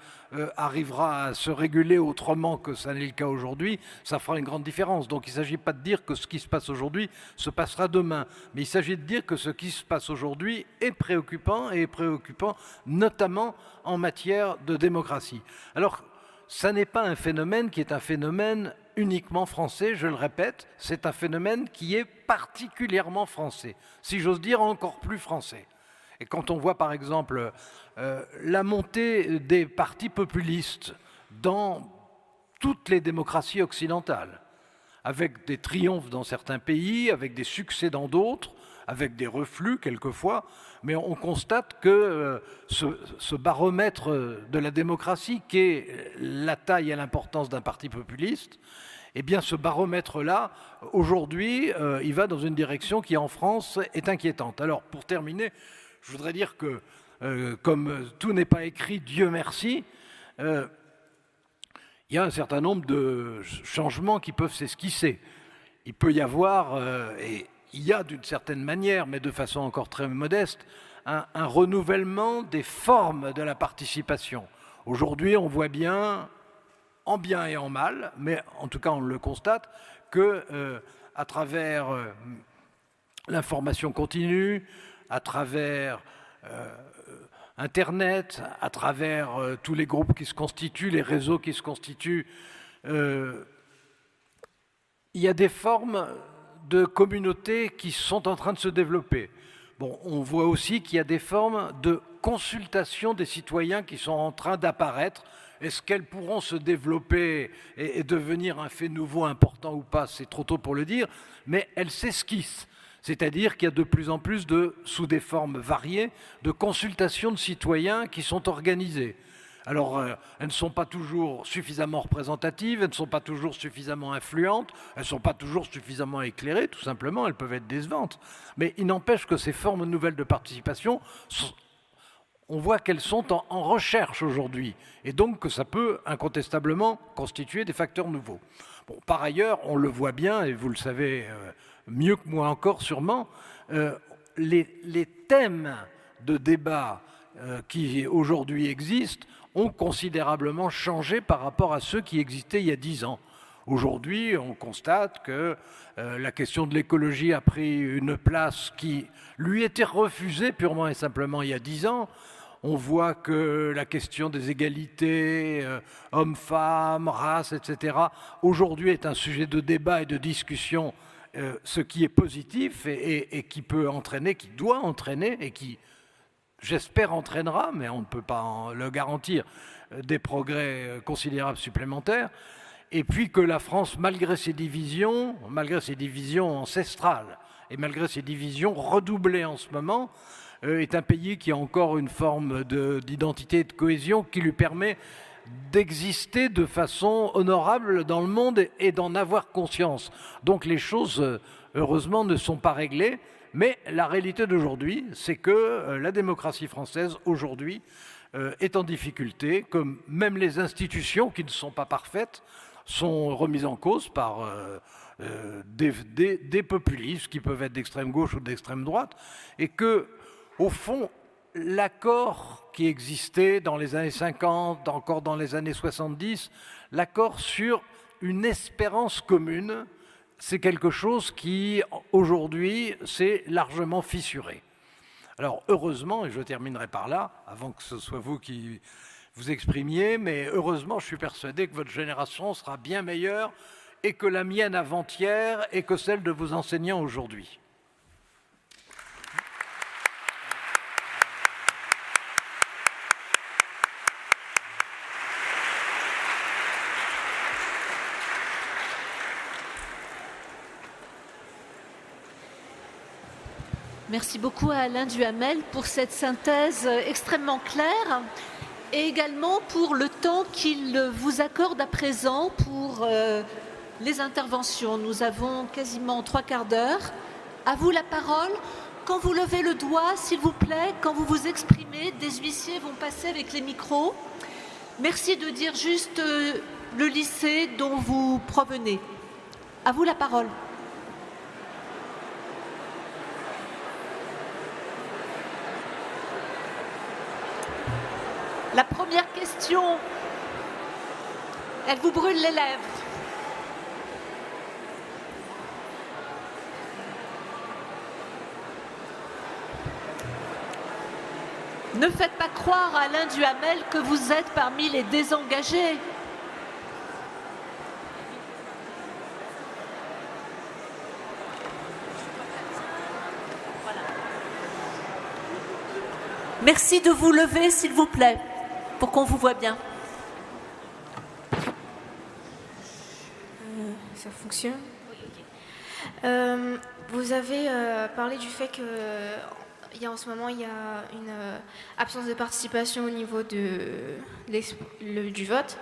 arrivera à se réguler autrement que ça n'est le cas aujourd'hui, ça fera une grande différence. Donc il ne s'agit pas de dire que ce qui se passe aujourd'hui se passera demain, mais il s'agit de dire que ce qui se passe aujourd'hui est préoccupant, et est préoccupant notamment en matière de démocratie. Alors, ça n'est pas un phénomène qui est un phénomène uniquement français, je le répète, c'est un phénomène qui est particulièrement français, si j'ose dire encore plus français. Et quand on voit par exemple la montée des partis populistes dans toutes les démocraties occidentales, avec des triomphes dans certains pays, avec des succès dans d'autres, avec des reflux quelquefois, mais on constate que ce baromètre de la démocratie, qui est la taille et l'importance d'un parti populiste, eh bien ce baromètre-là, aujourd'hui, il va dans une direction qui en France est inquiétante. Alors pour terminer, je voudrais dire que comme tout n'est pas écrit, Dieu merci, il y a un certain nombre de changements qui peuvent s'esquisser. Il peut y avoir, et il y a d'une certaine manière, mais de façon encore très modeste, un renouvellement des formes de la participation. Aujourd'hui, on voit bien, en bien et en mal, mais en tout cas on le constate, que à travers l'information continue, à travers Internet, à travers tous les groupes qui se constituent, les réseaux qui se constituent, il y a des formes de communautés qui sont en train de se développer. Bon, on voit aussi qu'il y a des formes de consultation des citoyens qui sont en train d'apparaître. Est-ce qu'elles pourront se développer et devenir un fait nouveau important ou pas? C'est trop tôt pour le dire, mais elles s'esquissent. C'est-à-dire qu'il y a de plus en plus, sous des formes variées, de consultations de citoyens qui sont organisées. Alors, elles ne sont pas toujours suffisamment représentatives, elles ne sont pas toujours suffisamment influentes, elles ne sont pas toujours suffisamment éclairées, tout simplement, elles peuvent être décevantes. Mais il n'empêche que ces formes nouvelles de participation, on voit qu'elles sont en recherche aujourd'hui, et donc que ça peut incontestablement constituer des facteurs nouveaux. Bon, par ailleurs, on le voit bien, et vous le savez mieux que moi encore sûrement, les thèmes de débat qui aujourd'hui existent ont considérablement changé par rapport à ceux qui existaient il y a 10 ans. Aujourd'hui, on constate que la question de l'écologie a pris une place qui lui était refusée purement et simplement il y a 10 ans. On voit que la question des égalités, hommes-femmes, races, etc., aujourd'hui est un sujet de débat et de discussion, ce qui est positif et qui peut entraîner, qui doit entraîner et qui, j'espère, entraînera, mais on ne peut pas le garantir, des progrès considérables supplémentaires. Et puis que la France, malgré ses divisions ancestrales et malgré ses divisions redoublées en ce moment, est un pays qui a encore une forme d'identité et de cohésion qui lui permet d'exister de façon honorable dans le monde et d'en avoir conscience. Donc les choses, heureusement, ne sont pas réglées, mais la réalité d'aujourd'hui, c'est que la démocratie française, aujourd'hui, est en difficulté, comme même les institutions qui ne sont pas parfaites sont remises en cause par des populistes qui peuvent être d'extrême gauche ou d'extrême droite, et que, au fond, l'accord qui existait dans les années 50, encore dans les années 70, l'accord sur une espérance commune, c'est quelque chose qui, aujourd'hui, s'est largement fissuré. Alors, heureusement, et je terminerai par là, avant que ce soit vous qui vous exprimiez, mais heureusement, je suis persuadé que votre génération sera bien meilleure et que la mienne avant-hier et que celle de vos enseignants aujourd'hui. Merci beaucoup à Alain Duhamel pour cette synthèse extrêmement claire et également pour le temps qu'il vous accorde à présent pour les interventions. Nous avons quasiment 3/4 d'heure. À vous la parole. Quand vous levez le doigt, s'il vous plaît, quand vous vous exprimez, des huissiers vont passer avec les micros. Merci de dire juste le lycée dont vous provenez. À vous la parole. La première question, elle vous brûle les lèvres. Ne faites pas croire à Alain Duhamel que vous êtes parmi les désengagés. Merci de vous lever, s'il vous plaît, pour qu'on vous voit bien. Ça fonctionne? Vous avez parlé du fait que en ce moment, il y a une absence de participation au niveau du vote.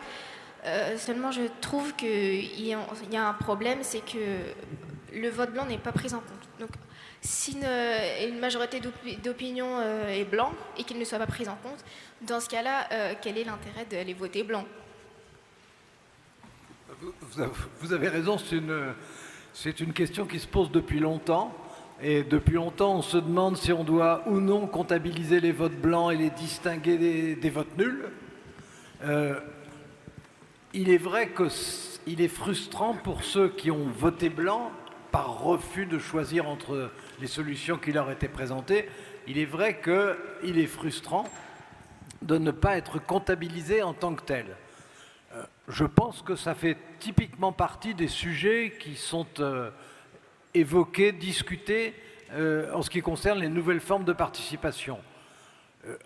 Seulement, je trouve qu'il y a un problème, c'est que le vote blanc n'est pas pris en compte. Donc, si une majorité d'opinion est blanc et qu'il ne soit pas pris en compte, dans ce cas-là, quel est l'intérêt d'aller voter blanc? Vous avez raison, c'est une question qui se pose depuis longtemps. Et depuis longtemps, on se demande si on doit ou non comptabiliser les votes blancs et les distinguer des votes nuls. Il est vrai qu'il est frustrant pour ceux qui ont voté blanc par refus de choisir entre les solutions qui leur étaient présentées. Il est vrai qu'il est frustrant de ne pas être comptabilisé en tant que tel. Je pense que ça fait typiquement partie des sujets qui sont évoqués, discutés en ce qui concerne les nouvelles formes de participation.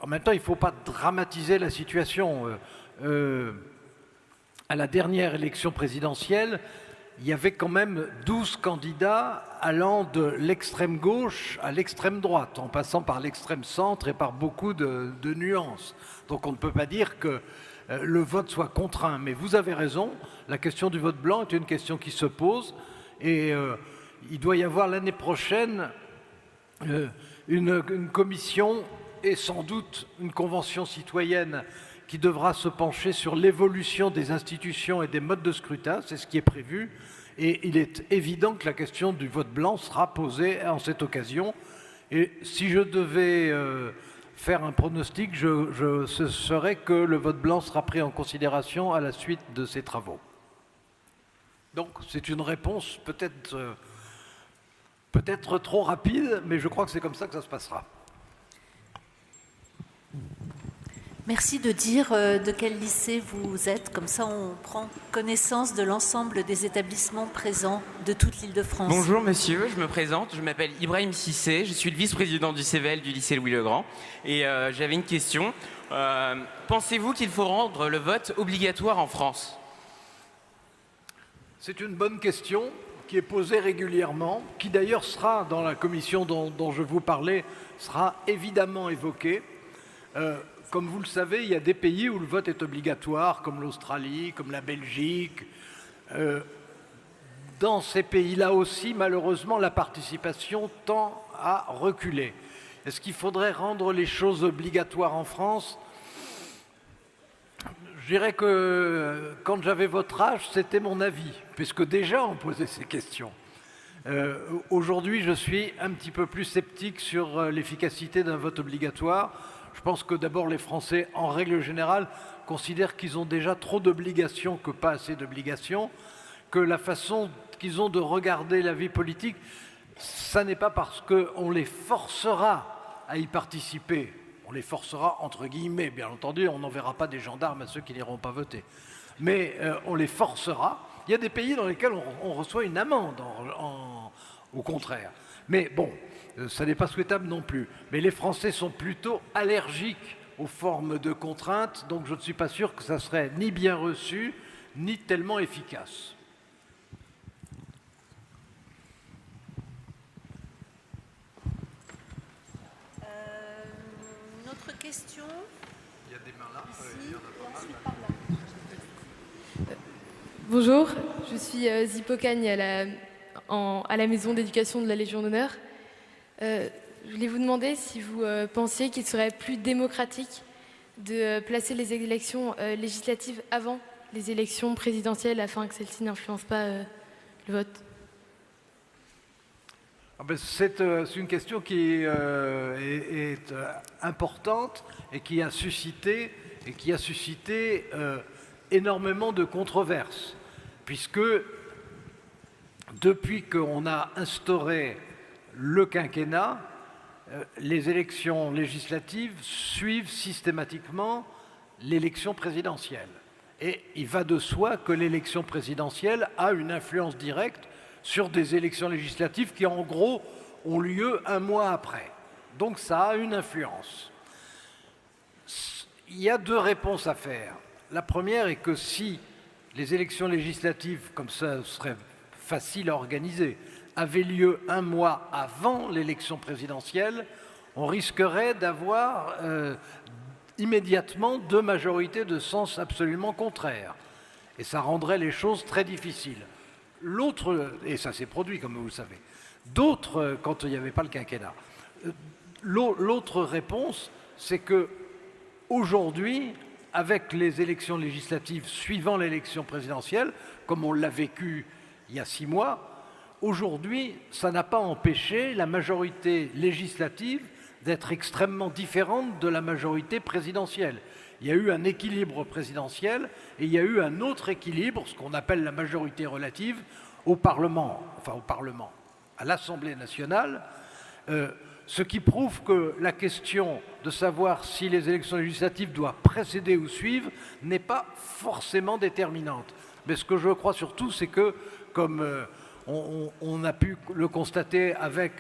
En même temps, il ne faut pas dramatiser la situation. À la dernière élection présidentielle, il y avait quand même 12 candidats allant de l'extrême gauche à l'extrême droite, en passant par l'extrême centre et par beaucoup de nuances. Donc on ne peut pas dire que le vote soit contraint. Mais vous avez raison, la question du vote blanc est une question qui se pose et il doit y avoir l'année prochaine une commission et sans doute une convention citoyenne qui devra se pencher sur l'évolution des institutions et des modes de scrutin, c'est ce qui est prévu, et il est évident que la question du vote blanc sera posée en cette occasion. Et si je devais faire un pronostic, ce serait que le vote blanc sera pris en considération à la suite de ces travaux. Donc c'est une réponse peut-être trop rapide, mais je crois que c'est comme ça que ça se passera. Merci de dire de quel lycée vous êtes, comme ça on prend connaissance de l'ensemble des établissements présents de toute l'Île-de-France. Bonjour monsieur, je me présente, je m'appelle Ibrahim Sissé, je suis le vice-président du CVL du lycée Louis-le-Grand et j'avais une question. Pensez-vous qu'il faut rendre le vote obligatoire en France? C'est une bonne question qui est posée régulièrement, qui d'ailleurs sera dans la commission dont je vous parlais, sera évidemment évoquée. Comme vous le savez, il y a des pays où le vote est obligatoire, comme l'Australie, comme la Belgique. Dans ces pays-là aussi, malheureusement, la participation tend à reculer. Est-ce qu'il faudrait rendre les choses obligatoires en France? Je dirais que quand j'avais votre âge, c'était mon avis, puisque déjà on posait ces questions. Aujourd'hui, je suis un petit peu plus sceptique sur l'efficacité d'un vote obligatoire. Je pense que d'abord les Français, en règle générale, considèrent qu'ils ont déjà trop d'obligations que pas assez d'obligations, que la façon qu'ils ont de regarder la vie politique, ça n'est pas parce qu'on les forcera à y participer. On les forcera entre guillemets, bien entendu, on n'enverra pas des gendarmes à ceux qui n'iront pas voter. Mais on les forcera. Il y a des pays dans lesquels on reçoit une amende, au contraire. Mais bon, ça n'est pas souhaitable non plus. Mais les Français sont plutôt allergiques aux formes de contraintes, donc je ne suis pas sûr que ça serait ni bien reçu, ni tellement efficace. Une autre question? Il y a des mains là. Ici, Il y en a pas ensuite mal. par là. Bonjour, je suis Zippo Cagne à la Maison d'éducation de la Légion d'honneur. Je voulais vous demander si vous pensiez qu'il serait plus démocratique de placer les élections législatives avant les élections présidentielles afin que celles-ci n'influencent pas le vote. C'est une question qui est importante et qui a suscité énormément de controverses, puisque depuis qu'on a instauré le quinquennat, les élections législatives suivent systématiquement l'élection présidentielle. Et il va de soi que l'élection présidentielle a une influence directe sur des élections législatives qui, en gros, ont lieu un mois après. Donc ça a une influence. Il y a deux réponses à faire. La première est que si les élections législatives, comme ça serait facile à organiser, avaient lieu un mois avant l'élection présidentielle, on risquerait d'avoir immédiatement deux majorités de sens absolument contraires. Et ça rendrait les choses très difficiles. L'autre, et ça s'est produit comme vous le savez, d'autres, quand il n'y avait pas le quinquennat, l'autre réponse, c'est que aujourd'hui, avec les élections législatives suivant l'élection présidentielle, comme on l'a vécu il y a 6 mois, aujourd'hui, ça n'a pas empêché la majorité législative d'être extrêmement différente de la majorité présidentielle. Il y a eu un équilibre présidentiel et il y a eu un autre équilibre, ce qu'on appelle la majorité relative, au Parlement, à l'Assemblée nationale, ce qui prouve que la question de savoir si les élections législatives doivent précéder ou suivre n'est pas forcément déterminante. Mais ce que je crois surtout, c'est que, comme on a pu le constater avec,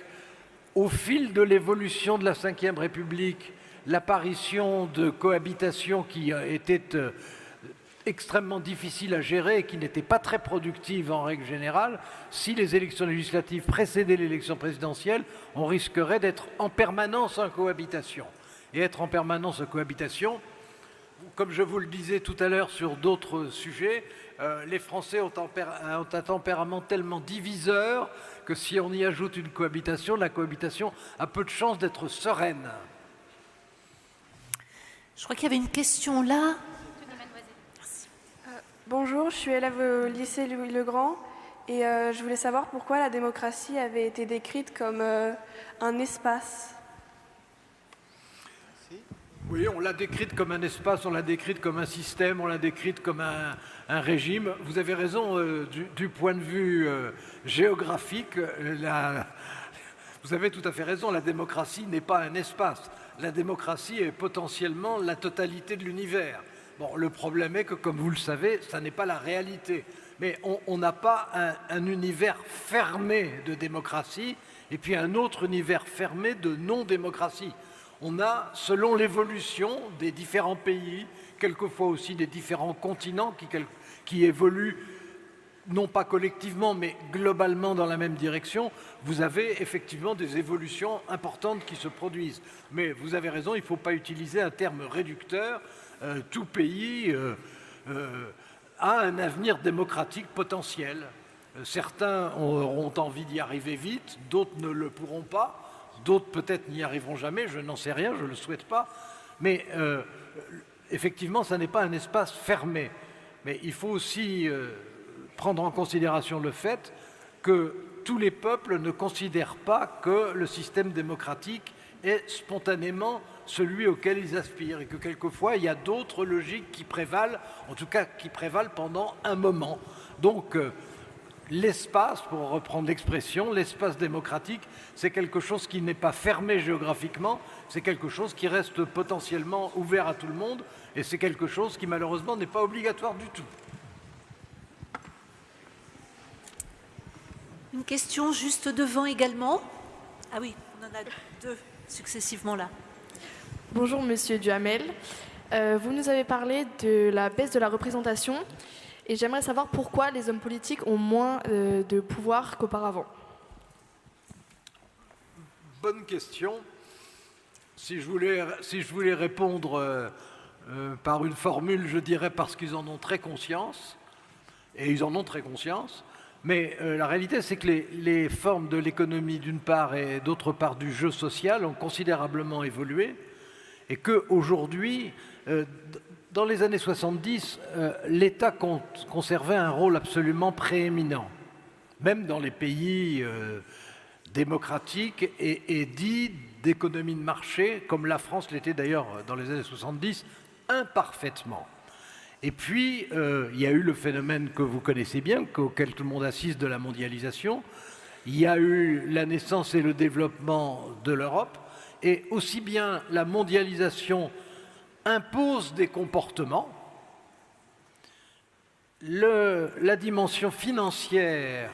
au fil de l'évolution de la Ve République, l'apparition de cohabitations qui étaient extrêmement difficiles à gérer et qui n'étaient pas très productives en règle générale, si les élections législatives précédaient l'élection présidentielle, on risquerait d'être en permanence en cohabitation. Et être en permanence en cohabitation, comme je vous le disais tout à l'heure sur d'autres sujets, les Français ont un tempérament tellement diviseur que si on y ajoute une cohabitation, la cohabitation a peu de chances d'être sereine. Je crois qu'il y avait une question là. Bonjour, je suis élève au lycée Louis-le-Grand et je voulais savoir pourquoi la démocratie avait été décrite comme un espace. Oui, on l'a décrite comme un espace, on l'a décrite comme un système, on l'a décrite comme un régime. Vous avez raison, du point de vue géographique, vous avez tout à fait raison, la démocratie n'est pas un espace. La démocratie est potentiellement la totalité de l'univers. Bon, le problème est que, comme vous le savez, ça n'est pas la réalité. Mais on n'a pas un univers fermé de démocratie et puis un autre univers fermé de non-démocratie. On a, selon l'évolution des différents pays, quelquefois aussi des différents continents qui évoluent, non pas collectivement, mais globalement dans la même direction, vous avez effectivement des évolutions importantes qui se produisent. Mais vous avez raison, il ne faut pas utiliser un terme réducteur. Tout pays a un avenir démocratique potentiel. Certains auront envie d'y arriver vite, d'autres ne le pourront pas. D'autres peut-être n'y arriveront jamais, je n'en sais rien, je ne le souhaite pas. Mais effectivement, ça n'est pas un espace fermé. Mais il faut aussi prendre en considération le fait que tous les peuples ne considèrent pas que le système démocratique est spontanément celui auquel ils aspirent et que quelquefois il y a d'autres logiques qui prévalent, en tout cas qui prévalent pendant un moment. Donc l'espace, pour reprendre l'expression, l'espace démocratique, c'est quelque chose qui n'est pas fermé géographiquement, c'est quelque chose qui reste potentiellement ouvert à tout le monde et c'est quelque chose qui malheureusement n'est pas obligatoire du tout. Une question juste devant également. Ah oui, on en a deux successivement là. Bonjour Monsieur Duhamel. Vous nous avez parlé de la baisse de la représentation et j'aimerais savoir pourquoi les hommes politiques ont moins de pouvoir qu'auparavant. Bonne question. Si je voulais répondre par une formule, je dirais parce qu'ils en ont très conscience, et ils en ont très conscience. Mais la réalité, c'est que les formes de l'économie d'une part et d'autre part du jeu social ont considérablement évolué et qu'aujourd'hui, dans les années 70, l'État conservait un rôle absolument prééminent, même dans les pays démocratiques et dits d'économie de marché, comme la France l'était d'ailleurs dans les années 70, imparfaitement. Et puis, il y a eu le phénomène que vous connaissez bien, auquel tout le monde assiste, de la mondialisation. Il y a eu la naissance et le développement de l'Europe. Et aussi bien la mondialisation impose des comportements, la dimension financière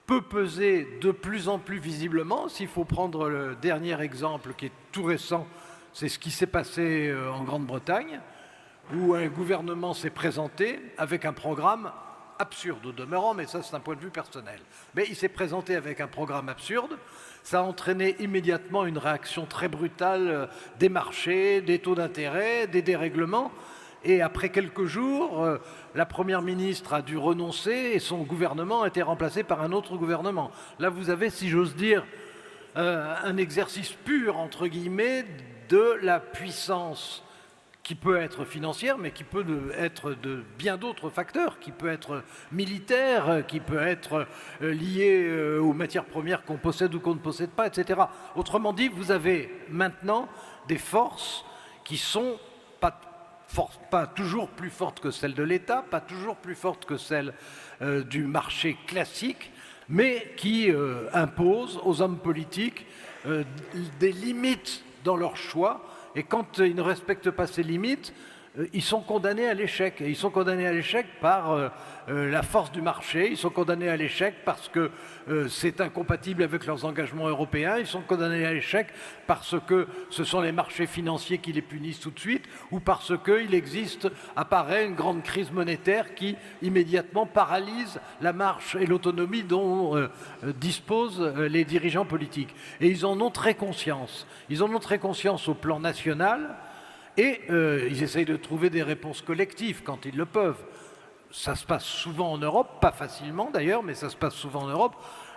peut peser de plus en plus visiblement. S'il faut prendre le dernier exemple qui est tout récent, C'est ce qui s'est passé en Grande-Bretagne, où un gouvernement s'est présenté avec un programme absurde au demeurant, mais ça c'est un point de vue personnel. Mais il s'est présenté avec un programme absurde, ça a entraîné immédiatement une réaction très brutale des marchés, des taux d'intérêt, des dérèglements, et après quelques jours, la Première ministre a dû renoncer et son gouvernement a été remplacé par un autre gouvernement. Là vous avez, si j'ose dire, un exercice pur, entre guillemets, de la puissance qui peut être financière, mais qui peut être de bien d'autres facteurs, qui peut être militaire, qui peut être lié aux matières premières qu'on possède ou qu'on ne possède pas, etc. Autrement dit, vous avez maintenant des forces qui sont pas toujours plus fortes que celles de l'État, pas toujours plus fortes que celles du marché classique, mais qui imposent aux hommes politiques des limites dans leur choix. Et quand ils ne respectent pas ces limites, ils sont condamnés à l'échec. Et ils sont condamnés à l'échec par la force du marché, ils sont condamnés à l'échec parce que c'est incompatible avec leurs engagements européens, ils sont condamnés à l'échec parce que ce sont les marchés financiers qui les punissent tout de suite, ou parce qu'il apparaît une grande crise monétaire qui immédiatement paralyse la marche et l'autonomie dont disposent les dirigeants politiques. Et ils en ont très conscience. Ils en ont très conscience au plan national. Et ils essayent de trouver des réponses collectives quand ils le peuvent. Ça se passe souvent en Europe, pas facilement d'ailleurs, mais ça se passe souvent en Europe.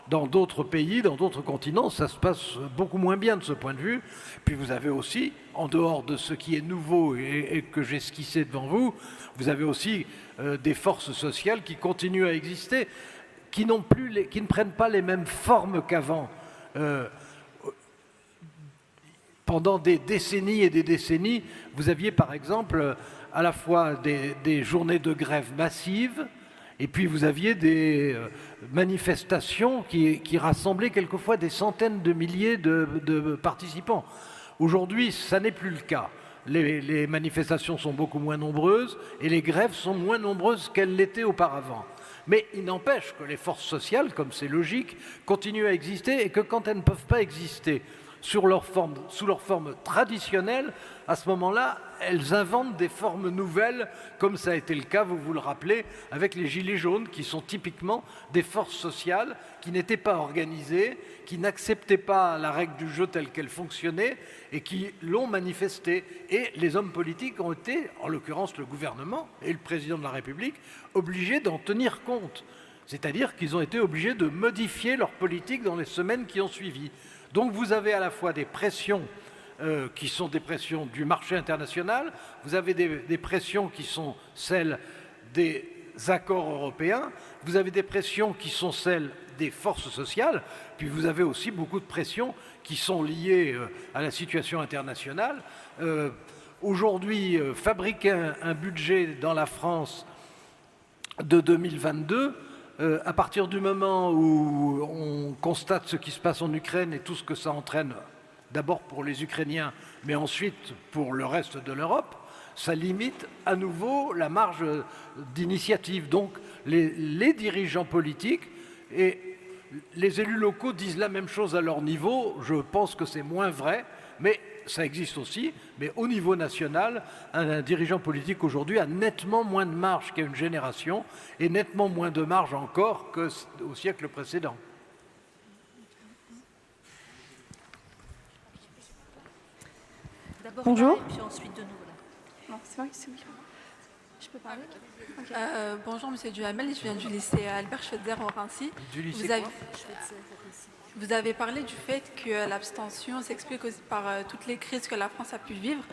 Dans d'autres pays, dans d'autres continents, ça se passe beaucoup moins bien de ce point de vue. Puis vous avez aussi, en dehors de ce qui est nouveau et que j'ai esquissé devant vous, vous avez aussi des forces sociales qui continuent à exister, qui ne prennent pas les mêmes formes qu'avant. Pendant des décennies et des décennies, vous aviez par exemple à la fois des journées de grève massives, et puis vous aviez des manifestations qui rassemblaient quelquefois des centaines de milliers de participants. Aujourd'hui, ça n'est plus le cas. Les manifestations sont beaucoup moins nombreuses et les grèves sont moins nombreuses qu'elles l'étaient auparavant. Mais il n'empêche que les forces sociales, comme c'est logique, continuent à exister et que quand elles ne peuvent pas exister sous leur forme traditionnelle, à ce moment-là, elles inventent des formes nouvelles, comme ça a été le cas, vous vous le rappelez, avec les Gilets jaunes, qui sont typiquement des forces sociales qui n'étaient pas organisées, qui n'acceptaient pas la règle du jeu telle qu'elle fonctionnait et qui l'ont manifestée. Et les hommes politiques ont été, en l'occurrence le gouvernement et le président de la République, obligés d'en tenir compte. C'est-à-dire qu'ils ont été obligés de modifier leur politique dans les semaines qui ont suivi. Donc vous avez à la fois des pressions qui sont des pressions du marché international, vous avez des pressions qui sont celles des accords européens, vous avez des pressions qui sont celles des forces sociales, puis vous avez aussi beaucoup de pressions qui sont liées à la situation internationale. Aujourd'hui, fabriquer un budget dans la France de 2022, à partir du moment où on constate ce qui se passe en Ukraine et tout ce que ça entraîne, d'abord pour les Ukrainiens, mais ensuite pour le reste de l'Europe, ça limite à nouveau la marge d'initiative. Donc les dirigeants politiques et les élus locaux disent la même chose à leur niveau. Je pense que c'est moins vrai, mais ça existe aussi. Mais au niveau national, un dirigeant politique aujourd'hui a nettement moins de marge qu'à une génération et nettement moins de marge encore qu'au siècle précédent. Bonjour. Et puis ensuite de nous. Non, c'est vrai, c'est oui. Je peux parler? Okay. Bonjour Monsieur Duhamel, je viens du lycée Albert Schweitzer au Rancy. Du lycée Vous avez parlé du fait que l'abstention s'explique aussi par toutes les crises que la France a pu vivre,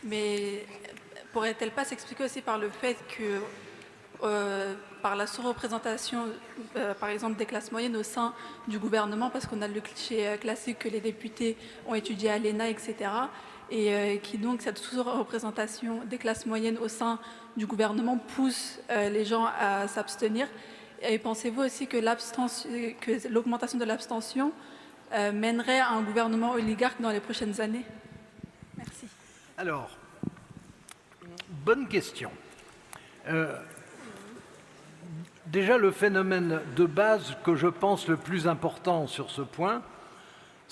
mais pourrait-elle pas s'expliquer aussi par le fait que par la sous-représentation, par exemple, des classes moyennes au sein du gouvernement, parce qu'on a le cliché classique que les députés ont étudié à l'ENA, etc., et qui donc, cette sous-représentation des classes moyennes au sein du gouvernement pousse les gens à s'abstenir. Et pensez-vous aussi que l'augmentation de l'abstention mènerait à un gouvernement oligarque dans les prochaines années? Merci. Alors, bonne question. Déjà, le phénomène de base que je pense le plus important sur ce point,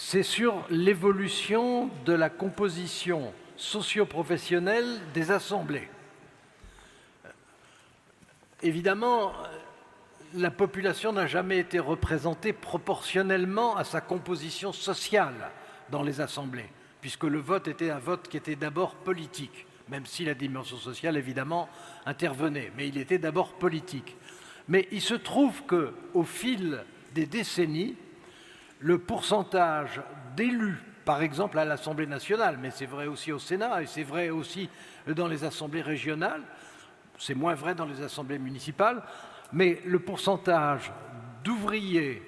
c'est sur l'évolution de la composition socio-professionnelle des assemblées. Évidemment, la population n'a jamais été représentée proportionnellement à sa composition sociale dans les assemblées, puisque le vote était un vote qui était d'abord politique, même si la dimension sociale, évidemment, intervenait, mais il était d'abord politique. Mais il se trouve qu'au fil des décennies, le pourcentage d'élus, par exemple à l'Assemblée nationale, mais c'est vrai aussi au Sénat et c'est vrai aussi dans les assemblées régionales, c'est moins vrai dans les assemblées municipales, mais le pourcentage d'ouvriers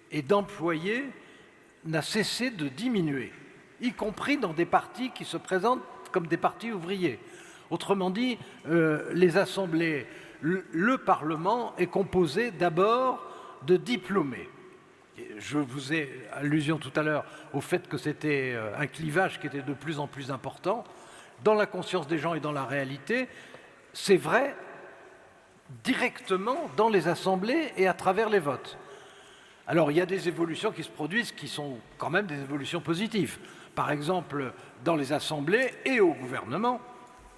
et d'employés n'a cessé de diminuer, y compris dans des partis qui se présentent comme des partis ouvriers. Autrement dit, les assemblées, le Parlement est composé d'abord de diplômés. Je vous ai allusion tout à l'heure au fait que c'était un clivage qui était de plus en plus important dans la conscience des gens et dans la réalité. C'est vrai directement dans les assemblées et à travers les votes. Alors il y a des évolutions qui se produisent qui sont quand même des évolutions positives. Par exemple, dans les assemblées et au gouvernement,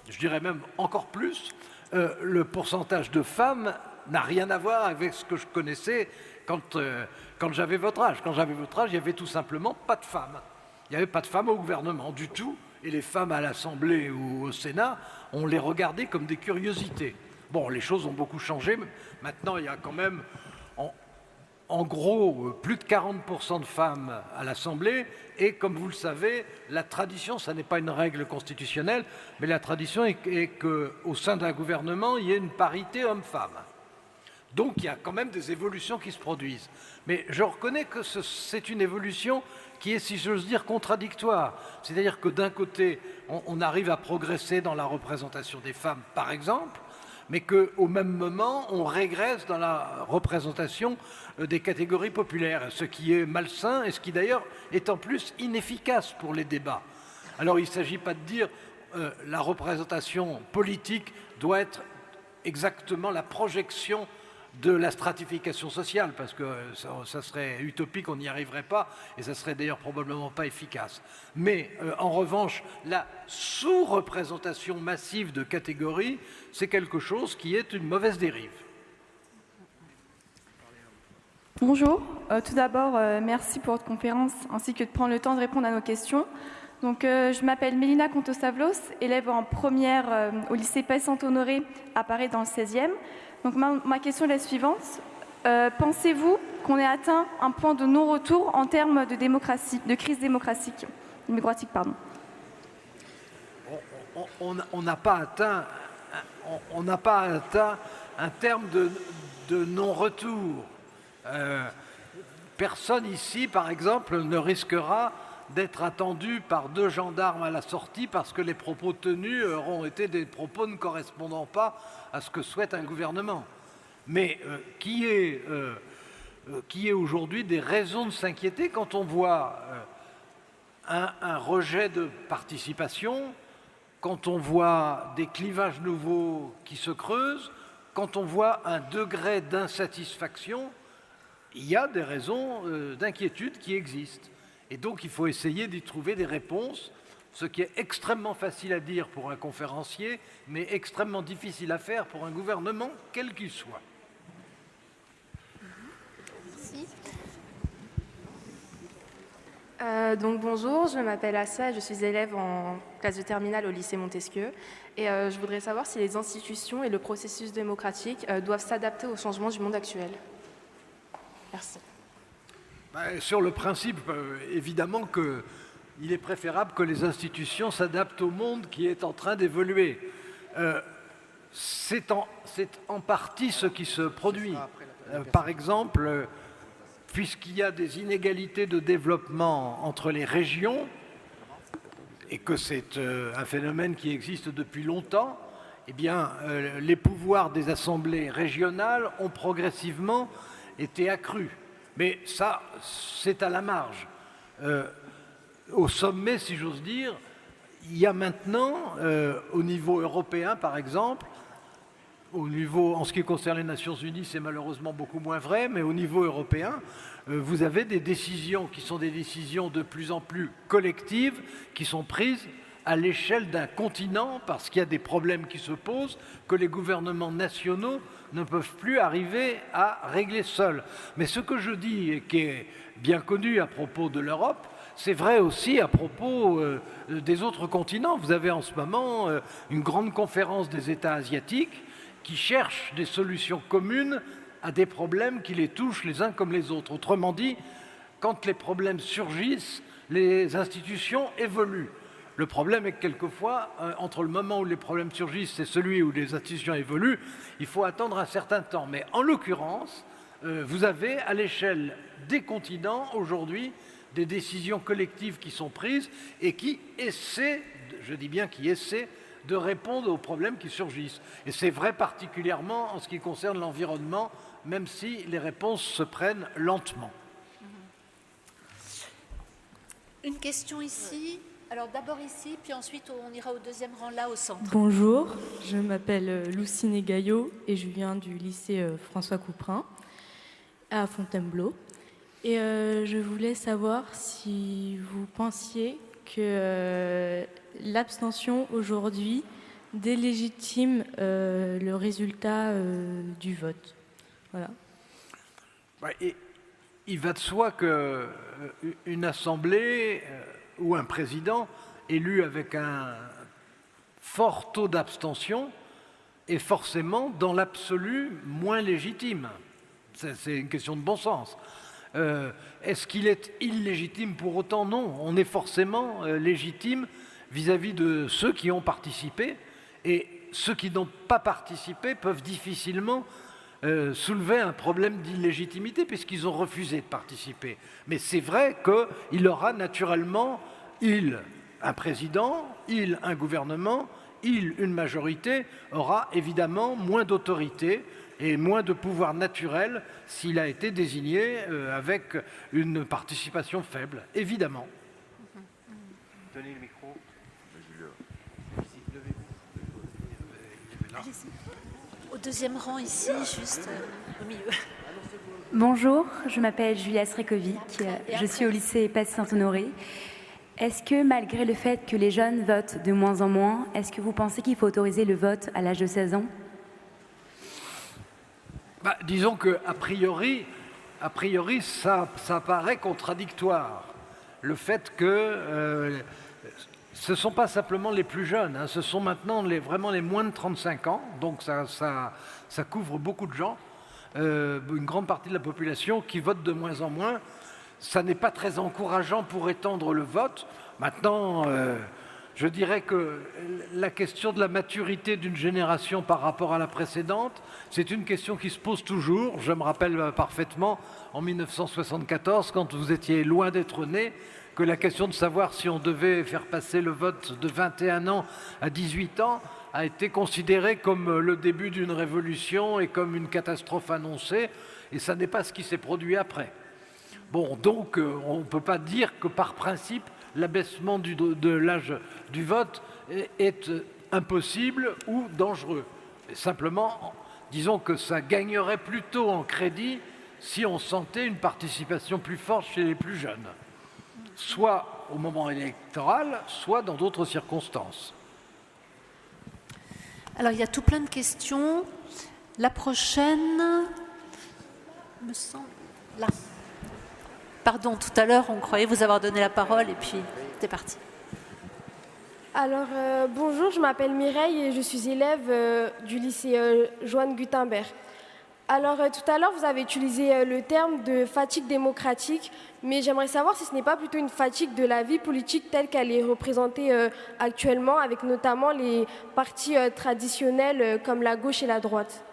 je dirais même encore plus, le pourcentage de femmes n'a rien à voir avec ce que je connaissais quand j'avais votre âge. Quand j'avais votre âge, il n'y avait tout simplement pas de femmes. Il n'y avait pas de femmes au gouvernement du tout. Et les femmes à l'Assemblée ou au Sénat, on les regardait comme des curiosités. Bon, les choses ont beaucoup changé. Maintenant, il y a quand même, en gros, plus de 40% de femmes à l'Assemblée. Et comme vous le savez, la tradition, ça n'est pas une règle constitutionnelle, mais la tradition est qu'au sein d'un gouvernement, il y ait une parité homme-femme. Donc il y a quand même des évolutions qui se produisent. Mais je reconnais que c'est une évolution qui est, si j'ose dire, contradictoire. C'est-à-dire que d'un côté, on arrive à progresser dans la représentation des femmes, par exemple, mais qu'au même moment, on régresse dans la représentation des catégories populaires, ce qui est malsain et ce qui d'ailleurs est en plus inefficace pour les débats. Alors il ne s'agit pas de dire la représentation politique doit être exactement la projection de la stratification sociale, parce que ça serait utopique, on n'y arriverait pas, et ça serait d'ailleurs probablement pas efficace. Mais en revanche, la sous-représentation massive de catégories, c'est quelque chose qui est une mauvaise dérive. Bonjour, tout d'abord, merci pour votre conférence, ainsi que de prendre le temps de répondre à nos questions. Donc, je m'appelle Mélina Contosavlos, élève en première au lycée Paix-Saint-Honoré à Paris dans le 16e. Donc ma question est la suivante. Pensez-vous qu'on ait atteint un point de non-retour en termes de démocratie, de crise démocratique, pardon. On n'a pas atteint un terme de non-retour. Personne ici, par exemple, ne risquera d'être attendu par 2 gendarmes à la sortie parce que les propos tenus auront été des propos ne correspondant pas à ce que souhaite un gouvernement. Mais qui est aujourd'hui des raisons de s'inquiéter quand on voit un rejet de participation, quand on voit des clivages nouveaux qui se creusent, quand on voit un degré d'insatisfaction, il y a des raisons d'inquiétude qui existent. Et donc, il faut essayer d'y trouver des réponses, ce qui est extrêmement facile à dire pour un conférencier, mais extrêmement difficile à faire pour un gouvernement, quel qu'il soit. Merci. Donc bonjour, je m'appelle Assa, je suis élève en classe de terminale au lycée Montesquieu. Et je voudrais savoir si les institutions et le processus démocratique doivent s'adapter aux changements du monde actuel. Merci. Sur le principe, évidemment qu'il est préférable que les institutions s'adaptent au monde qui est en train d'évoluer. C'est en partie ce qui se produit. Par exemple, puisqu'il y a des inégalités de développement entre les régions, et que c'est un phénomène qui existe depuis longtemps, eh bien, les pouvoirs des assemblées régionales ont progressivement été accrus. Mais ça, c'est à la marge. Au sommet, si j'ose dire, il y a maintenant, au niveau européen par exemple, en ce qui concerne les Nations Unies, c'est malheureusement beaucoup moins vrai, mais au niveau européen, vous avez des décisions qui sont des décisions de plus en plus collectives, qui sont prises à l'échelle d'un continent, parce qu'il y a des problèmes qui se posent que les gouvernements nationaux ne peuvent plus arriver à régler seuls. Mais ce que je dis, et qui est bien connu à propos de l'Europe, c'est vrai aussi à propos des autres continents. Vous avez en ce moment une grande conférence des États asiatiques qui cherchent des solutions communes à des problèmes qui les touchent les uns comme les autres. Autrement dit, quand les problèmes surgissent, les institutions évoluent. Le problème est que quelquefois, entre le moment où les problèmes surgissent et celui où les institutions évoluent, il faut attendre un certain temps. Mais en l'occurrence, vous avez à l'échelle des continents aujourd'hui des décisions collectives qui sont prises et qui essaient, je dis bien qui essaient, de répondre aux problèmes qui surgissent. Et c'est vrai particulièrement en ce qui concerne l'environnement, même si les réponses se prennent lentement. Une question ici. Alors d'abord ici, puis ensuite on ira au deuxième rang là, au centre. Bonjour, je m'appelle Lucine Gaillot et je viens du lycée François Couperin à Fontainebleau. Et je voulais savoir si vous pensiez que l'abstention aujourd'hui délégitime le résultat du vote. Voilà. Et il va de soi qu'une assemblée ou un président élu avec un fort taux d'abstention est forcément, dans l'absolu, moins légitime. C'est une question de bon sens. Est-ce qu'il est illégitime pour autant? Non, on est forcément légitime vis-à-vis de ceux qui ont participé, et ceux qui n'ont pas participé peuvent difficilement soulever un problème d'illégitimité puisqu'ils ont refusé de participer. Mais c'est vrai qu'il aura naturellement, un président, un gouvernement, une majorité, aura évidemment moins d'autorité et moins de pouvoir naturel s'il a été désigné avec une participation faible, évidemment. Donnez le micro. Au deuxième rang ici, juste au milieu. Bonjour, je m'appelle Julia Srekovic, je suis au lycée Passy-Saint-Honoré. Est-ce que malgré le fait que les jeunes votent de moins en moins, est-ce que vous pensez qu'il faut autoriser le vote à l'âge de 16 ans? Disons qu'a priori, ça paraît contradictoire. Le fait que ce ne sont pas simplement les plus jeunes, hein, ce sont maintenant vraiment les moins de 35 ans, donc ça couvre beaucoup de gens, une grande partie de la population qui vote de moins en moins. Ça n'est pas très encourageant pour étendre le vote. Maintenant, je dirais que la question de la maturité d'une génération par rapport à la précédente, c'est une question qui se pose toujours. Je me rappelle parfaitement, en 1974, quand vous étiez loin d'être né, que la question de savoir si on devait faire passer le vote de 21 ans à 18 ans a été considérée comme le début d'une révolution et comme une catastrophe annoncée, et ça n'est pas ce qui s'est produit après. Bon, donc on ne peut pas dire que par principe, l'abaissement de l'âge du vote est impossible ou dangereux. Et simplement, disons que ça gagnerait plutôt en crédit si on sentait une participation plus forte chez les plus jeunes, soit au moment électoral, soit dans d'autres circonstances. Alors, il y a tout plein de questions. La prochaine, me semble, là. Pardon, tout à l'heure, on croyait vous avoir donné la parole et puis c'est parti. Alors, bonjour, je m'appelle Mireille et je suis élève du lycée Johann Gutenberg. Alors, tout à l'heure, vous avez utilisé le terme de fatigue démocratique, mais j'aimerais savoir si ce n'est pas plutôt une fatigue de la vie politique telle qu'elle est représentée actuellement, avec notamment les partis traditionnels comme la gauche et la droite.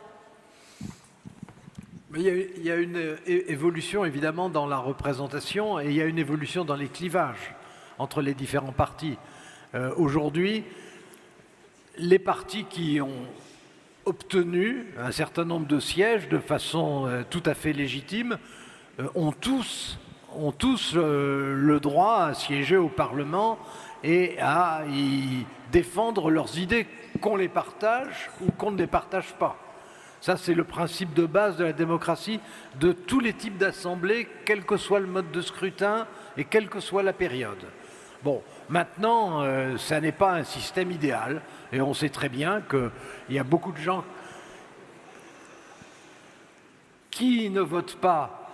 Mais il y a une évolution évidemment dans la représentation et il y a une évolution dans les clivages entre les différents partis. Aujourd'hui, les partis qui ont obtenu un certain nombre de sièges de façon tout à fait légitime ont tous le droit à siéger au Parlement et à y défendre leurs idées, qu'on les partage ou qu'on ne les partage pas. Ça, c'est le principe de base de la démocratie, de tous les types d'assemblées, quel que soit le mode de scrutin et quelle que soit la période. Bon, maintenant, ça n'est pas un système idéal, et on sait très bien qu'il y a beaucoup de gens qui ne votent pas,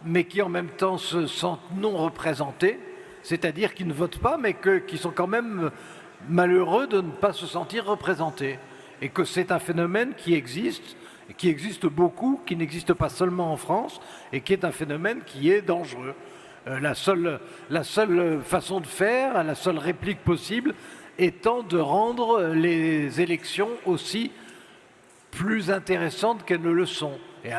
mais qui en même temps se sentent non représentés, c'est-à-dire qui ne votent pas, mais qui sont quand même malheureux de ne pas se sentir représentés. Et que c'est un phénomène qui existe beaucoup, qui n'existe pas seulement en France, et qui est un phénomène qui est dangereux. La seule façon de faire, la seule réplique possible, étant de rendre les élections aussi plus intéressantes qu'elles ne le sont. Et,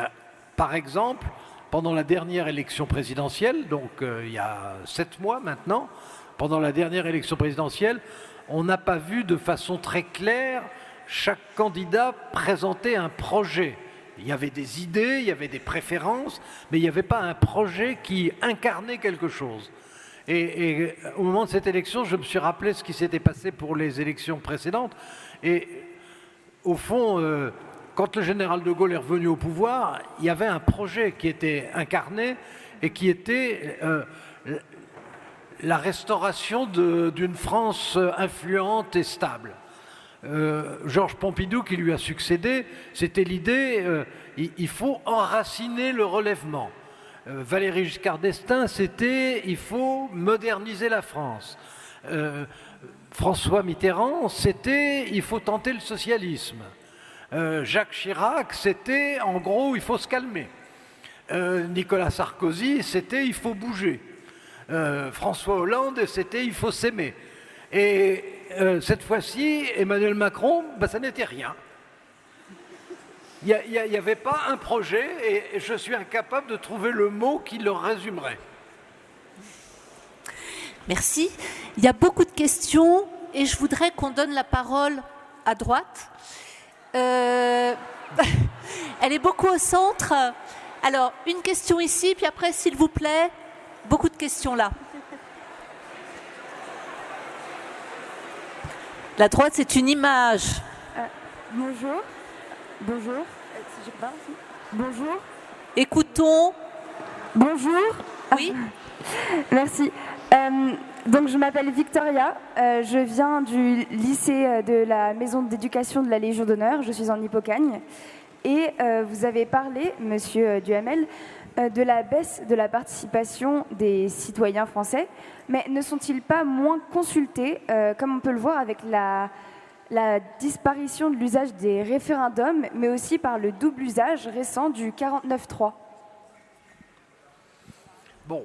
par exemple, pendant la dernière élection présidentielle, donc il y a 7 mois maintenant, pendant la dernière élection présidentielle, on n'a pas vu de façon très claire chaque candidat présenter un projet. Il y avait des idées, il y avait des préférences, mais il n'y avait pas un projet qui incarnait quelque chose. Et au moment de cette élection, je me suis rappelé ce qui s'était passé pour les élections précédentes. Et au fond, quand le général de Gaulle est revenu au pouvoir, il y avait un projet qui était incarné et qui était la restauration d'une France influente et stable. Georges Pompidou, qui lui a succédé, c'était l'idée il faut enraciner le relèvement. Valéry Giscard d'Estaing, c'était il faut moderniser la France. François Mitterrand, c'était il faut tenter le socialisme. Jacques Chirac, c'était en gros il faut se calmer. Nicolas Sarkozy, c'était il faut bouger. François Hollande, c'était il faut s'aimer. Et cette fois-ci, Emmanuel Macron, ça n'était rien. Il n'y avait pas un projet et je suis incapable de trouver le mot qui le résumerait. Merci. Il y a beaucoup de questions et je voudrais qu'on donne la parole à droite. Elle est beaucoup au centre. Alors, une question ici, puis après, s'il vous plaît, beaucoup de questions là. La droite, c'est une image. Bonjour. Bonjour. Bonjour. Écoutons. Bonjour. Oui. Merci. Donc, je m'appelle Victoria. Je viens du lycée de la maison d'éducation de la Légion d'honneur. Je suis en Hippocagne. Et vous avez parlé, monsieur Duhamel, de la baisse de la participation des citoyens français, mais ne sont-ils pas moins consultés, comme on peut le voir avec la disparition de l'usage des référendums, mais aussi par le double usage récent du 49.3 ? Bon.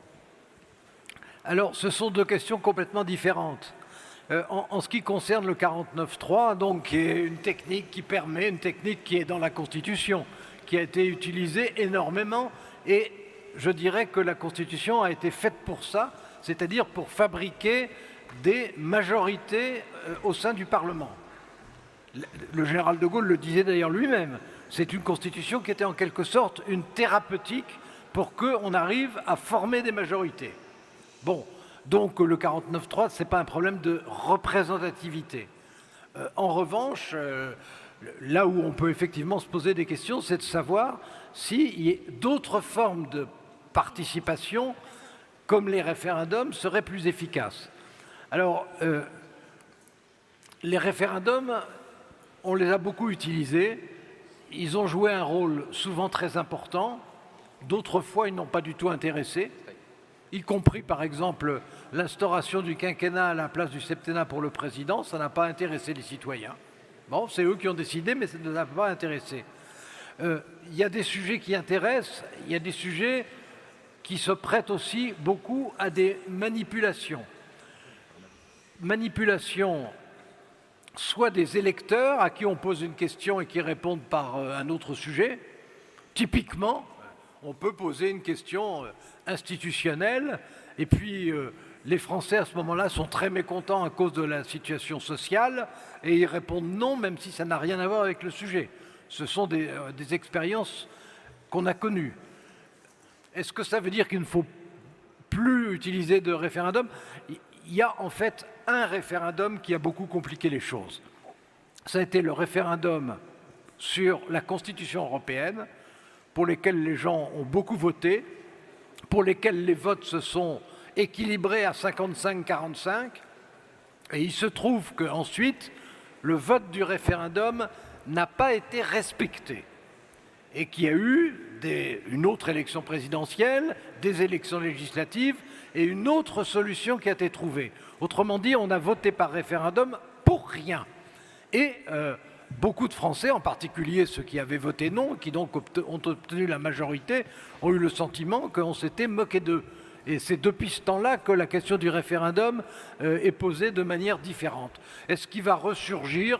Alors, ce sont deux questions complètement différentes. En ce qui concerne le 49.3, donc, qui est une technique qui est dans la Constitution, qui a été utilisée énormément, et je dirais que la Constitution a été faite pour ça, c'est-à-dire pour fabriquer des majorités au sein du Parlement. Le général de Gaulle le disait d'ailleurs lui-même, c'est une Constitution qui était en quelque sorte une thérapeutique pour qu'on arrive à former des majorités. Bon, donc le 49.3, ce n'est pas un problème de représentativité. En revanche, là où on peut effectivement se poser des questions, c'est de savoir s'il y a d'autres formes de participation, comme les référendums, seraient plus efficaces. Alors, les référendums, on les a beaucoup utilisés. Ils ont joué un rôle souvent très important. D'autres fois, ils n'ont pas du tout intéressé, y compris, par exemple, l'instauration du quinquennat à la place du septennat pour le président. Ça n'a pas intéressé les citoyens. Bon, c'est eux qui ont décidé, mais ça ne les a pas intéressés. Il y a des sujets qui intéressent, il y a des sujets qui se prêtent aussi beaucoup à des manipulations. Manipulations, soit des électeurs à qui on pose une question et qui répondent par un autre sujet. Typiquement, on peut poser une question institutionnelle et puis les Français à ce moment-là sont très mécontents à cause de la situation sociale et ils répondent non, même si ça n'a rien à voir avec le sujet. Ce sont des expériences qu'on a connues. Est-ce que ça veut dire qu'il ne faut plus utiliser de référendum ? Il y a en fait un référendum qui a beaucoup compliqué les choses. Ça a été le référendum sur la Constitution européenne, pour lesquels les gens ont beaucoup voté, pour lesquels les votes se sont équilibrés à 55-45. Et il se trouve qu'ensuite, le vote du référendum n'a pas été respecté. Et qu'il y a eu une autre élection présidentielle, des élections législatives et une autre solution qui a été trouvée. Autrement dit, on a voté par référendum pour rien. Et beaucoup de Français, en particulier ceux qui avaient voté non, qui donc ont obtenu la majorité, ont eu le sentiment qu'on s'était moqué d'eux. Et c'est depuis ce temps-là que la question du référendum est posée de manière différente. Est-ce qu'il va ressurgir?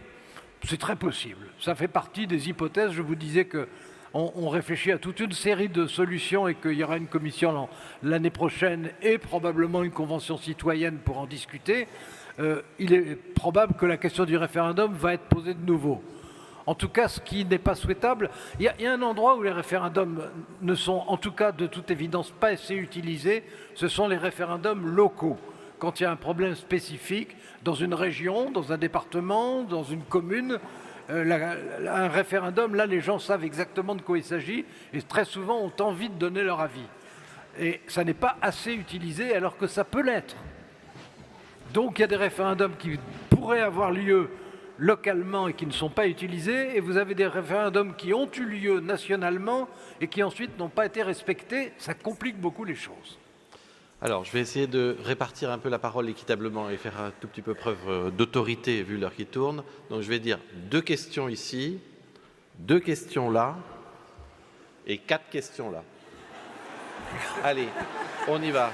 C'est très possible. Ça fait partie des hypothèses. Je vous disais qu'on réfléchit à toute une série de solutions et qu'il y aura une commission l'année prochaine et probablement une convention citoyenne pour en discuter. Il est probable que la question du référendum va être posée de nouveau. En tout cas, ce qui n'est pas souhaitable, il y a un endroit où les référendums ne sont, en tout cas de toute évidence, pas assez utilisés, ce sont les référendums locaux. Quand il y a un problème spécifique dans une région, dans un département, dans une commune, un référendum, là les gens savent exactement de quoi il s'agit et très souvent ont envie de donner leur avis. Et ça n'est pas assez utilisé alors que ça peut l'être. Donc il y a des référendums qui pourraient avoir lieu localement et qui ne sont pas utilisés, et vous avez des référendums qui ont eu lieu nationalement et qui ensuite n'ont pas été respectés. Ça complique beaucoup les choses. Alors, je vais essayer de répartir un peu la parole équitablement et faire un tout petit peu preuve d'autorité vu l'heure qui tourne. Donc, je vais dire 2 questions ici, 2 questions là et 4 questions là. Allez, on y va.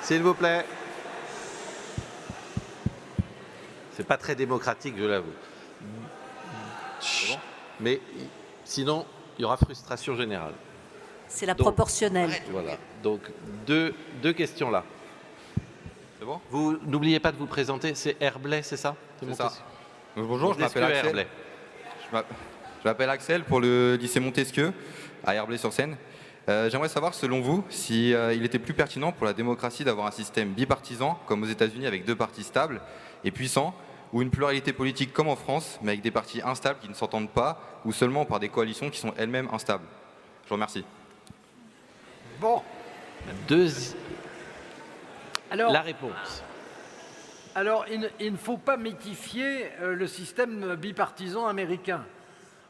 S'il vous plaît. C'est pas très démocratique, je l'avoue. Mais sinon, il y aura frustration générale. C'est la proportionnelle. Voilà. Donc, deux questions là. C'est bon? Vous n'oubliez pas de vous présenter. C'est Herblay, c'est ça? C'est ça. Bonjour, je m'appelle Axel. Herblay. Je m'appelle Axel pour le lycée Montesquieu à Herblay-sur-Seine. J'aimerais savoir, selon vous, si il était plus pertinent pour la démocratie d'avoir un système bipartisan, comme aux États-Unis, avec 2 partis stables et puissants, ou une pluralité politique comme en France, mais avec des partis instables qui ne s'entendent pas, ou seulement par des coalitions qui sont elles-mêmes instables. Je vous remercie. Bon. Alors, la réponse. Alors, il ne faut pas mythifier le système bipartisan américain.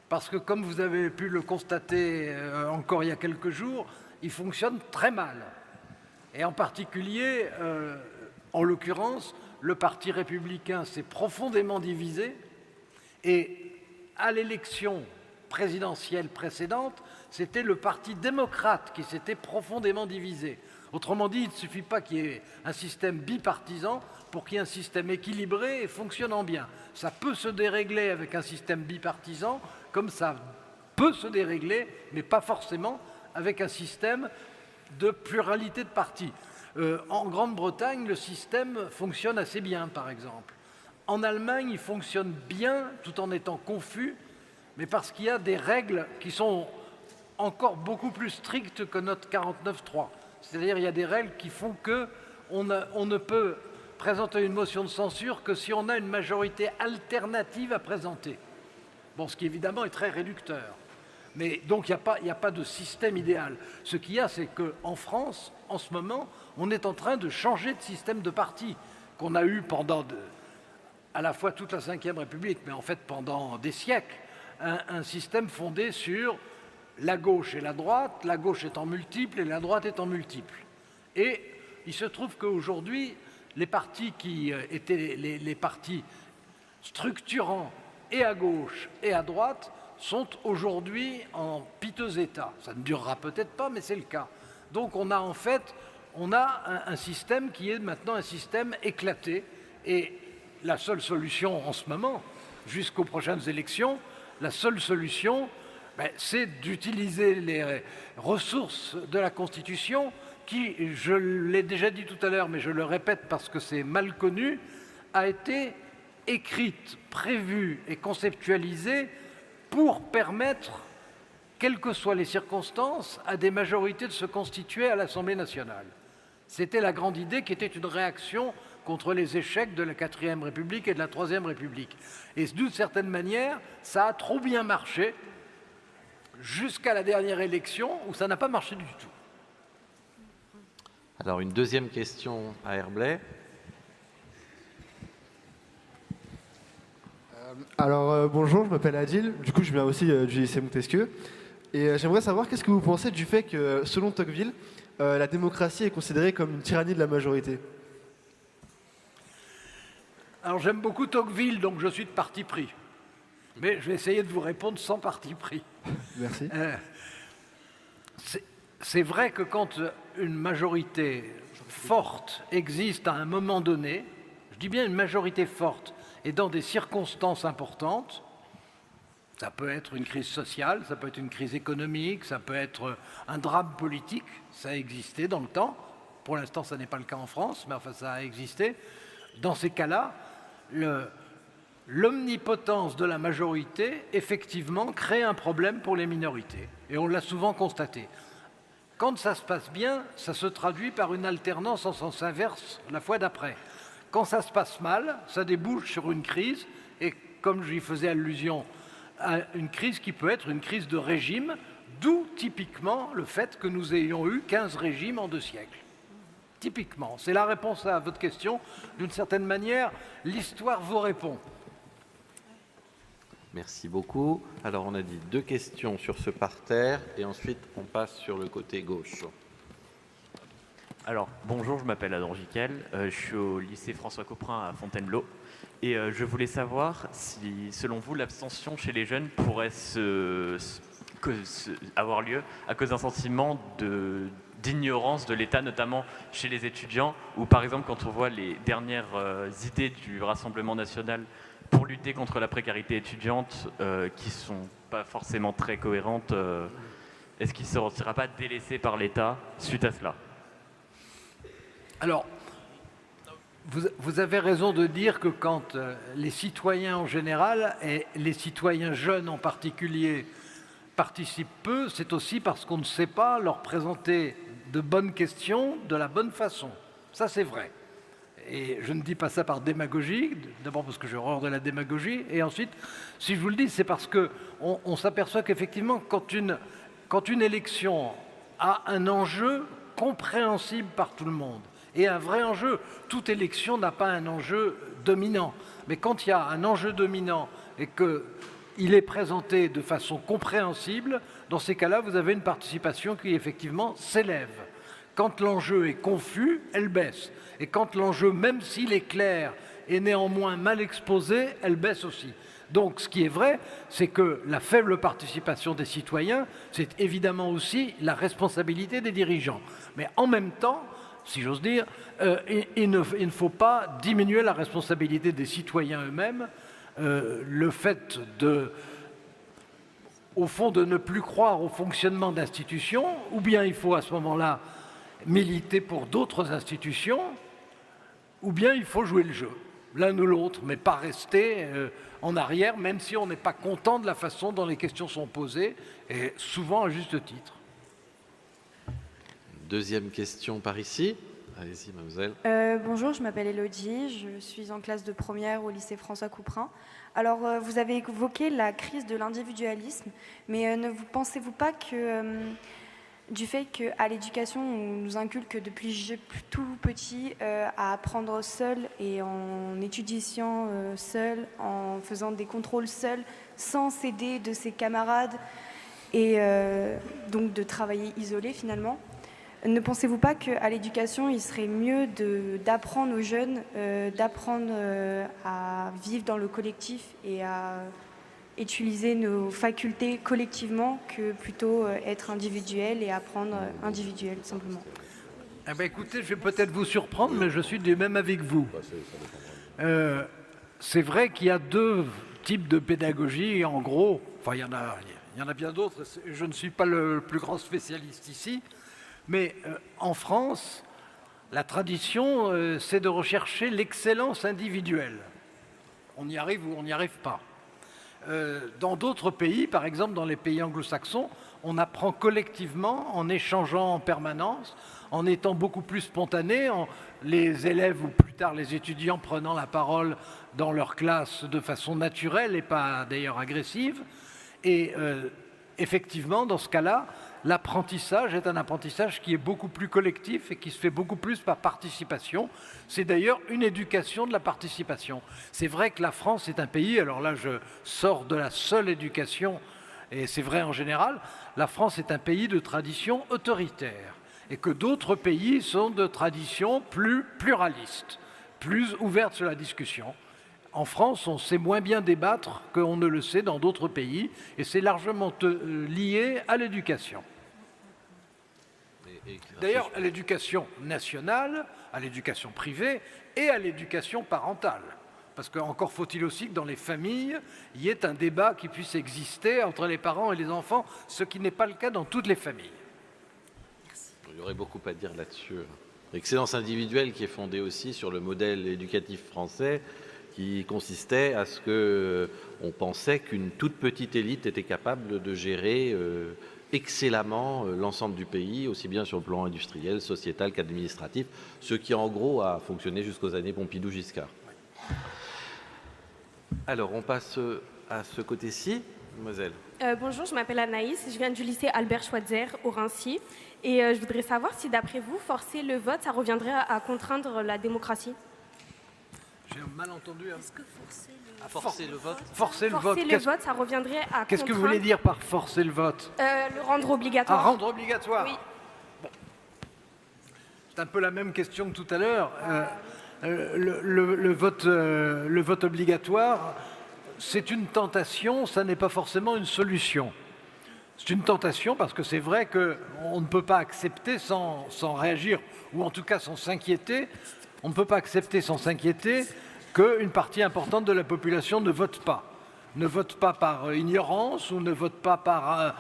Parce que, comme vous avez pu le constater encore il y a quelques jours, il fonctionne très mal. Et en particulier, en l'occurrence, le Parti républicain s'est profondément divisé. Et à l'élection présidentielle précédente, c'était le Parti démocrate qui s'était profondément divisé. Autrement dit, il ne suffit pas qu'il y ait un système bipartisan pour qu'il y ait un système équilibré et fonctionnant bien. Ça peut se dérégler avec un système bipartisan, comme ça peut se dérégler, mais pas forcément avec un système de pluralité de partis. En Grande-Bretagne, le système fonctionne assez bien, par exemple. En Allemagne, il fonctionne bien, tout en étant confus, mais parce qu'il y a des règles qui sont encore beaucoup plus strictes que notre 49.3. C'est-à-dire il y a des règles qui font qu'on ne peut présenter une motion de censure que si on a une majorité alternative à présenter. Bon, ce qui évidemment est très réducteur. Mais donc il n'y a pas de système idéal. Ce qu'il y a, c'est qu'en France, en ce moment, on est en train de changer de système de parti qu'on a eu pendant à la fois toute la Ve République, mais en fait pendant des siècles, un système fondé sur la gauche et la gauche étant multiple et la droite étant multiple. Et il se trouve qu'aujourd'hui, les partis qui étaient les partis structurants et à gauche et à droite sont aujourd'hui en piteux état. Ça ne durera peut-être pas, mais c'est le cas. Donc on a en fait un système qui est maintenant un système éclaté. Et la seule solution en ce moment, jusqu'aux prochaines élections, la seule solution, c'est d'utiliser les ressources de la Constitution qui, je l'ai déjà dit tout à l'heure, mais je le répète parce que c'est mal connu, a été écrite, prévue et conceptualisée pour permettre, quelles que soient les circonstances, à des majorités de se constituer à l'Assemblée nationale. C'était la grande idée qui était une réaction contre les échecs de la 4e République et de la 3e République. Et d'une certaine manière, ça a trop bien marché jusqu'à la dernière élection où ça n'a pas marché du tout. Alors, une deuxième question à Herblay. Bonjour, je m'appelle Adil, du coup je viens aussi du lycée Montesquieu. Et j'aimerais savoir qu'est-ce que vous pensez du fait que, selon Tocqueville, la démocratie est considérée comme une tyrannie de la majorité. Alors j'aime beaucoup Tocqueville, donc je suis de parti pris. Mais je vais essayer de vous répondre sans parti pris. Merci. C'est vrai que quand une majorité forte existe à un moment donné, je dis bien une majorité forte, et dans des circonstances importantes, ça peut être une crise sociale, ça peut être une crise économique, ça peut être un drame politique, ça a existé dans le temps. Pour l'instant, ça n'est pas le cas en France, mais enfin, ça a existé. Dans ces cas-là, l'omnipotence de la majorité, effectivement, crée un problème pour les minorités. Et on l'a souvent constaté. Quand ça se passe bien, ça se traduit par une alternance en sens inverse la fois d'après. Quand ça se passe mal, ça débouche sur une crise, et comme j'y faisais allusion, à une crise qui peut être une crise de régime, d'où typiquement le fait que nous ayons eu 15 régimes en 2 siècles. Typiquement, c'est la réponse à votre question. D'une certaine manière, l'histoire vous répond. Merci beaucoup. Alors, on a dit 2 questions sur ce parterre, et ensuite on passe sur le côté gauche. Alors, bonjour, je m'appelle Adam Jiquel, je suis au lycée François Couperin à Fontainebleau et je voulais savoir si, selon vous, l'abstention chez les jeunes pourrait avoir lieu à cause d'un sentiment d'ignorance de l'État, notamment chez les étudiants, ou par exemple quand on voit les dernières idées du Rassemblement national pour lutter contre la précarité étudiante qui ne sont pas forcément très cohérentes, est-ce qu'il ne se sentira pas délaissé par l'État suite à cela ? Alors, vous avez raison de dire que quand les citoyens en général, et les citoyens jeunes en particulier, participent peu, c'est aussi parce qu'on ne sait pas leur présenter de bonnes questions de la bonne façon. Ça, c'est vrai. Et je ne dis pas ça par démagogie, d'abord parce que j'ai horreur de la démagogie, et ensuite, si je vous le dis, c'est parce qu'on s'aperçoit qu'effectivement, quand une élection a un enjeu compréhensible par tout le monde, et un vrai enjeu. Toute élection n'a pas un enjeu dominant. Mais quand il y a un enjeu dominant et qu'il est présenté de façon compréhensible, dans ces cas-là, vous avez une participation qui effectivement s'élève. Quand l'enjeu est confus, elle baisse. Et quand l'enjeu, même s'il est clair, est néanmoins mal exposé, elle baisse aussi. Donc ce qui est vrai, c'est que la faible participation des citoyens, c'est évidemment aussi la responsabilité des dirigeants. Mais en même temps, si j'ose dire, il ne faut pas diminuer la responsabilité des citoyens eux-mêmes. Le fait au fond, de ne plus croire au fonctionnement d'institutions, ou bien il faut à ce moment-là militer pour d'autres institutions, ou bien il faut jouer le jeu, l'un ou l'autre, mais pas rester en arrière, même si on n'est pas content de la façon dont les questions sont posées, et souvent à juste titre. Deuxième question par ici. Allez-y, mademoiselle. Bonjour, je m'appelle Elodie, je suis en classe de première au lycée François Couperin. Alors, vous avez évoqué la crise de l'individualisme, mais ne pensez-vous pas que du fait qu'à l'éducation, on nous inculque depuis tout petit à apprendre seul et en étudiant seul, en faisant des contrôles seul, sans s'aider de ses camarades et donc de travailler isolé finalement. Ne pensez-vous pas qu'à l'éducation, il serait mieux d'apprendre aux jeunes, d'apprendre à vivre dans le collectif et à utiliser nos facultés collectivement que plutôt être individuel et apprendre individuel, simplement? Eh bien, écoutez, je vais peut-être vous surprendre, mais je suis du même avis que vous. C'est vrai qu'il y a 2 types de pédagogie, en gros. Enfin, il y en a bien d'autres. Je ne suis pas le plus grand spécialiste ici. Mais en France, la tradition, c'est de rechercher l'excellence individuelle. On y arrive ou on n'y arrive pas. Dans d'autres pays, par exemple dans les pays anglo-saxons, on apprend collectivement en échangeant en permanence, en étant beaucoup plus spontanée, les élèves ou plus tard les étudiants prenant la parole dans leur classe de façon naturelle et pas d'ailleurs agressive. Et effectivement, dans ce cas-là, l'apprentissage est un apprentissage qui est beaucoup plus collectif et qui se fait beaucoup plus par participation. C'est d'ailleurs une éducation de la participation. C'est vrai que la France est un pays, alors là je sors de la seule éducation, et c'est vrai en général, la France est un pays de tradition autoritaire et que d'autres pays sont de tradition plus pluraliste, plus ouverte sur la discussion. En France, on sait moins bien débattre qu'on ne le sait dans d'autres pays, et c'est largement lié à l'éducation. D'ailleurs, à l'éducation nationale, à l'éducation privée et à l'éducation parentale. Parce qu'encore faut-il aussi que dans les familles, il y ait un débat qui puisse exister entre les parents et les enfants, ce qui n'est pas le cas dans toutes les familles. Il y aurait beaucoup à dire là-dessus. L'excellence individuelle qui est fondée aussi sur le modèle éducatif français, qui consistait à ce qu'on pensait qu'une toute petite élite était capable de gérer excellemment l'ensemble du pays, aussi bien sur le plan industriel, sociétal qu'administratif, ce qui en gros a fonctionné jusqu'aux années Pompidou-Giscard. Alors on passe à ce côté-ci, mademoiselle. Bonjour, je m'appelle Anaïs, je viens du lycée Albert Schweitzer au Raincy, et je voudrais savoir si d'après vous, forcer le vote, ça reviendrait à contraindre la démocratie. J'ai mal entendu. Est-ce que forcer le vote Forcer le vote. Forcer le vote, ça reviendrait à contraindre... Qu'est-ce que vous voulez dire par forcer le vote? Le rendre obligatoire. Ah, rendre obligatoire. Oui. Bon. C'est un peu la même question que tout à l'heure. Le vote obligatoire, c'est une tentation, ça n'est pas forcément une solution. C'est une tentation parce que c'est vrai qu'on ne peut pas accepter sans réagir, ou en tout cas sans s'inquiéter. On ne peut pas accepter sans s'inquiéter qu'une partie importante de la population ne vote pas. Ne vote pas par ignorance, ou ne vote pas par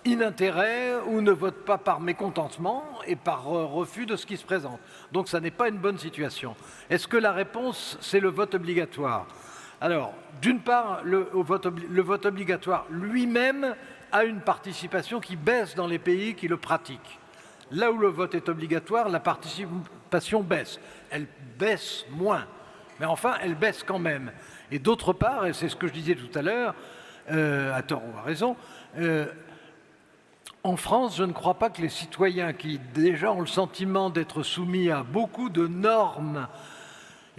inintérêt, ou ne vote pas par mécontentement et par refus de ce qui se présente. Donc ça n'est pas une bonne situation. Est-ce que la réponse, c'est le vote obligatoire? Alors, d'une part, le vote obligatoire lui-même a une participation qui baisse dans les pays qui le pratiquent. Là où le vote est obligatoire, la participation baisse. Elle baisse moins, mais enfin, elle baisse quand même. Et d'autre part, et c'est ce que je disais tout à l'heure, à tort ou à raison, en France, je ne crois pas que les citoyens qui déjà ont le sentiment d'être soumis à beaucoup de normes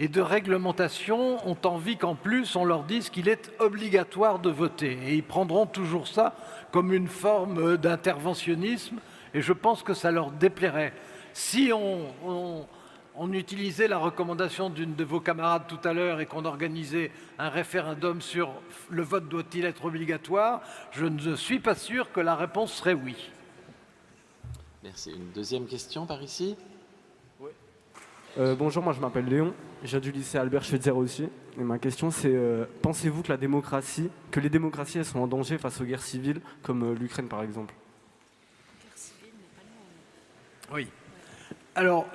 et de réglementations ont envie qu'en plus on leur dise qu'il est obligatoire de voter. Et ils prendront toujours ça comme une forme d'interventionnisme, et je pense que ça leur déplairait. Si on utilisait la recommandation d'une de vos camarades tout à l'heure et qu'on organisait un référendum sur le vote doit-il être obligatoire, je ne suis pas sûr que la réponse serait oui. Merci. Une deuxième question par ici? Oui. Bonjour, moi je m'appelle Léon, je viens du lycée Albert Schweitzer aussi. Et ma question c'est, pensez-vous que les démocraties elles sont en danger face aux guerres civiles, comme l'Ukraine par exemple? Oui. Alors,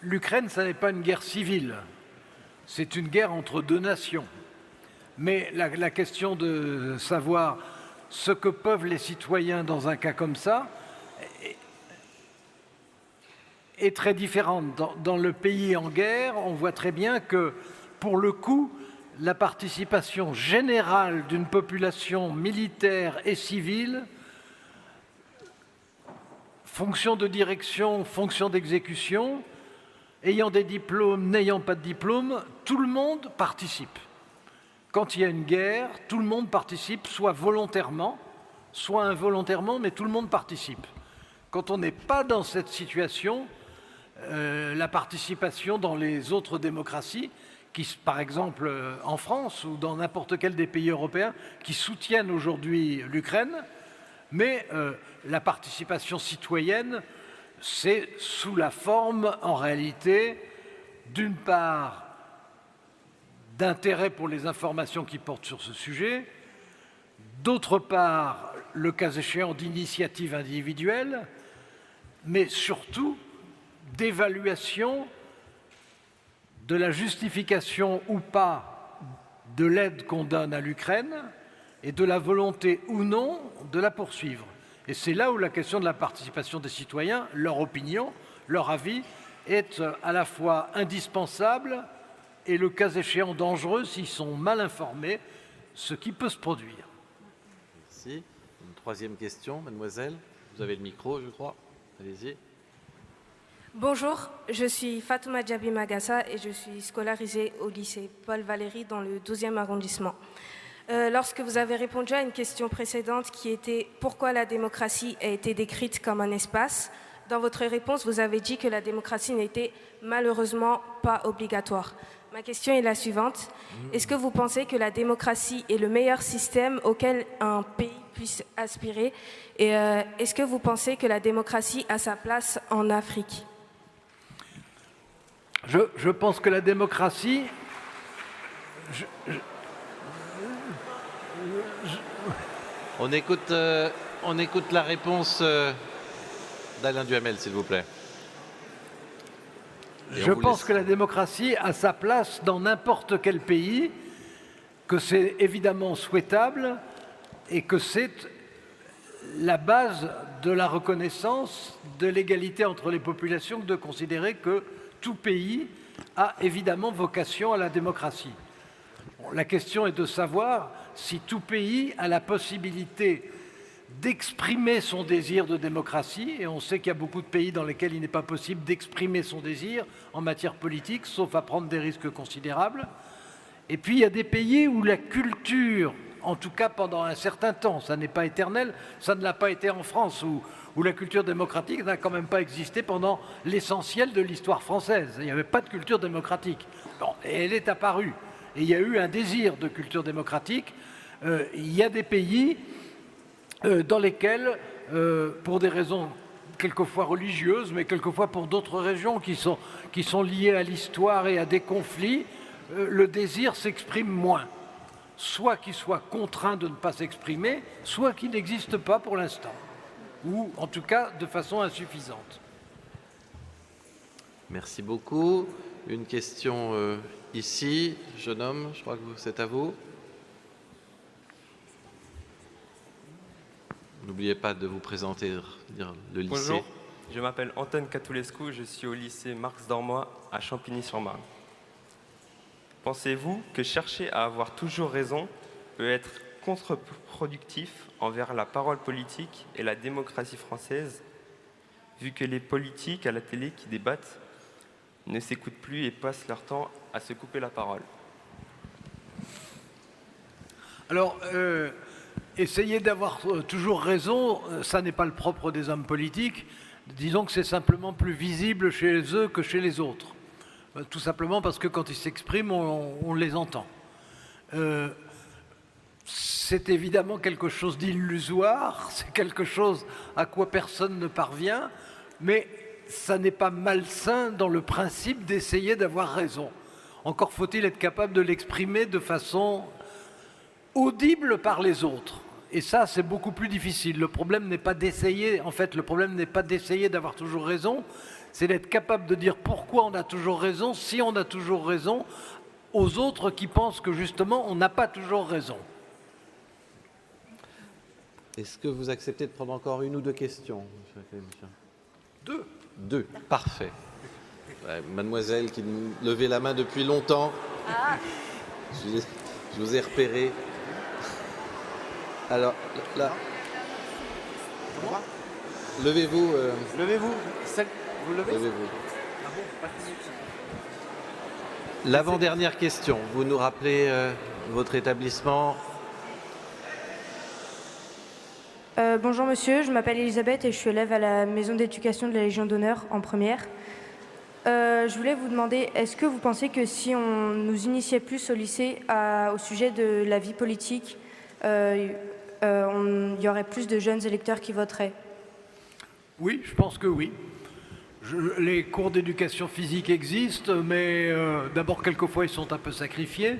l'Ukraine, ça n'est pas une guerre civile, c'est une guerre entre deux nations. Mais la question de savoir ce que peuvent les citoyens dans un cas comme ça est très différente. Dans le pays en guerre, on voit très bien que, pour le coup, la participation générale d'une population militaire et civile, fonction de direction, fonction d'exécution, ayant des diplômes, n'ayant pas de diplôme, tout le monde participe. Quand il y a une guerre, tout le monde participe, soit volontairement, soit involontairement, mais tout le monde participe. Quand on n'est pas dans cette situation, la participation dans les autres démocraties, qui, par exemple en France ou dans n'importe quel des pays européens, qui soutiennent aujourd'hui l'Ukraine, mais la participation citoyenne, c'est sous la forme, en réalité, d'une part, d'intérêt pour les informations qui portent sur ce sujet, d'autre part, le cas échéant d'initiatives individuelles, mais surtout d'évaluation de la justification ou pas de l'aide qu'on donne à l'Ukraine et de la volonté ou non de la poursuivre. Et c'est là où la question de la participation des citoyens, leur opinion, leur avis, est à la fois indispensable et le cas échéant dangereux s'ils sont mal informés, ce qui peut se produire. Merci. Une troisième question, mademoiselle. Vous avez le micro, je crois. Allez-y. Bonjour, je suis Fatouma Djabi Magassa et je suis scolarisée au lycée Paul Valéry dans le 12e arrondissement. Lorsque vous avez répondu à une question précédente qui était « Pourquoi la démocratie a été décrite comme un espace ?», dans votre réponse, vous avez dit que la démocratie n'était malheureusement pas obligatoire. Ma question est la suivante. Est-ce que vous pensez que la démocratie est le meilleur système auquel un pays puisse aspirer? Et est-ce que vous pensez que la démocratie a sa place en Afrique? Je pense que la démocratie... On écoute la réponse d'Alain Duhamel, s'il vous plaît. Je pense que la démocratie a sa place dans n'importe quel pays, que c'est évidemment souhaitable et que c'est la base de la reconnaissance de l'égalité entre les populations de considérer que tout pays a évidemment vocation à la démocratie. La question est de savoir si tout pays a la possibilité d'exprimer son désir de démocratie, et on sait qu'il y a beaucoup de pays dans lesquels il n'est pas possible d'exprimer son désir en matière politique, sauf à prendre des risques considérables. Et puis il y a des pays où la culture, en tout cas pendant un certain temps, ça n'est pas éternel, ça ne l'a pas été en France, où la culture démocratique n'a quand même pas existé pendant l'essentiel de l'histoire française. Il n'y avait pas de culture démocratique. Bon, et elle est apparue. Et il y a eu un désir de culture démocratique. Il y a des pays dans lesquels, pour des raisons quelquefois religieuses, mais quelquefois pour d'autres raisons qui sont liées à l'histoire et à des conflits, le désir s'exprime moins. Soit qu'il soit contraint de ne pas s'exprimer, soit qu'il n'existe pas pour l'instant, ou en tout cas de façon insuffisante. Merci beaucoup. Une question ici, jeune homme, je crois que c'est à vous. N'oubliez pas de vous présenter, dire le lycée. Bonjour, je m'appelle Antoine Catoulescu, je suis au lycée Marx Dormois à Champigny-sur-Marne. Pensez-vous que chercher à avoir toujours raison peut être contre-productif envers la parole politique et la démocratie française, vu que les politiques à la télé qui débattent ne s'écoutent plus et passent leur temps à se couper la parole? Alors, essayer d'avoir toujours raison, ça n'est pas le propre des hommes politiques. Disons que c'est simplement plus visible chez eux que chez les autres. Tout simplement parce que quand ils s'expriment, on les entend. C'est évidemment quelque chose d'illusoire, c'est quelque chose à quoi personne ne parvient, mais ça n'est pas malsain dans le principe d'essayer d'avoir raison. Encore faut-il être capable de l'exprimer de façon audible par les autres. Et ça, c'est beaucoup plus difficile. Le problème n'est pas d'essayer, en fait, le problème n'est pas d'essayer d'avoir toujours raison, c'est d'être capable de dire pourquoi on a toujours raison, si on a toujours raison, aux autres qui pensent que justement, on n'a pas toujours raison. Est-ce que vous acceptez de prendre encore une ou deux questions, monsieur l'académicien? Deux, parfait. Ouais, mademoiselle qui levait la main depuis longtemps. Ah. Je vous ai repéré. Alors, là. Levez-vous. Levez-vous. Vous levez. Levez-vous. L'avant-dernière question. Vous nous rappelez votre établissement? Bonjour monsieur, je m'appelle Elisabeth et je suis élève à la maison d'éducation de la Légion d'honneur en première. Je voulais vous demander, est-ce que vous pensez que si on nous initiait plus au lycée au sujet de la vie politique, il y aurait plus de jeunes électeurs qui voteraient? Oui, je pense que oui. Les cours d'éducation physique existent, mais d'abord, quelquefois, ils sont un peu sacrifiés.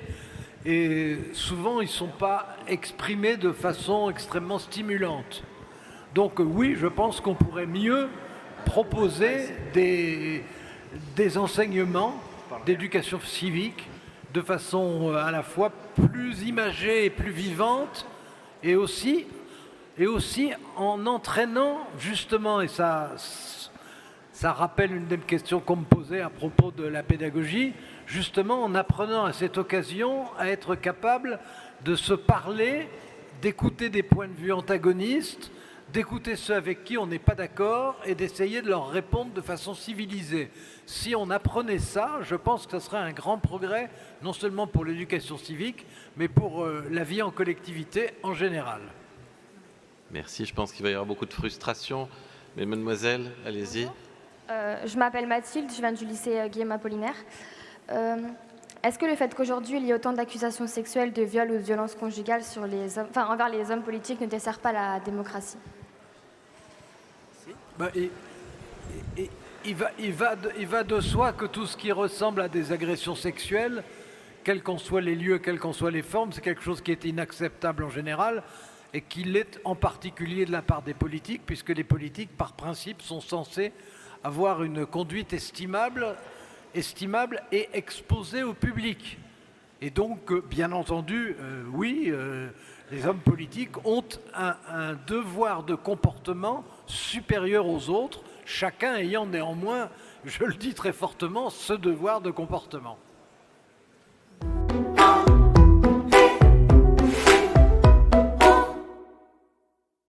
Et souvent, ils ne sont pas exprimés de façon extrêmement stimulante. Donc oui, je pense qu'on pourrait mieux proposer des enseignements d'éducation civique de façon à la fois plus imagée et plus vivante, et aussi et aussi en entraînant justement, et ça rappelle une des questions qu'on me posait à propos de la pédagogie, justement en apprenant à cette occasion à être capable de se parler, d'écouter des points de vue antagonistes, d'écouter ceux avec qui on n'est pas d'accord et d'essayer de leur répondre de façon civilisée. Si on apprenait ça, je pense que ce serait un grand progrès, non seulement pour l'éducation civique, mais pour la vie en collectivité en général. Merci, je pense qu'il va y avoir beaucoup de frustration. Mais mademoiselle, allez-y. Je m'appelle Mathilde, je viens du lycée Guillaume Apollinaire. Est-ce que le fait qu'aujourd'hui il y ait autant d'accusations sexuelles, de viols ou de violences conjugales sur les hommes, envers les hommes politiques ne dessert pas la démocratie? Il va de soi que tout ce qui ressemble à des agressions sexuelles, quels qu'en soient les lieux, quelles qu'en soient les formes, c'est quelque chose qui est inacceptable en général et qui l'est en particulier de la part des politiques, puisque les politiques, par principe, sont censés avoir une conduite estimable et exposée au public. Et donc, bien entendu, oui, les hommes politiques ont un devoir de comportement supérieur aux autres, chacun ayant néanmoins, je le dis très fortement, ce devoir de comportement.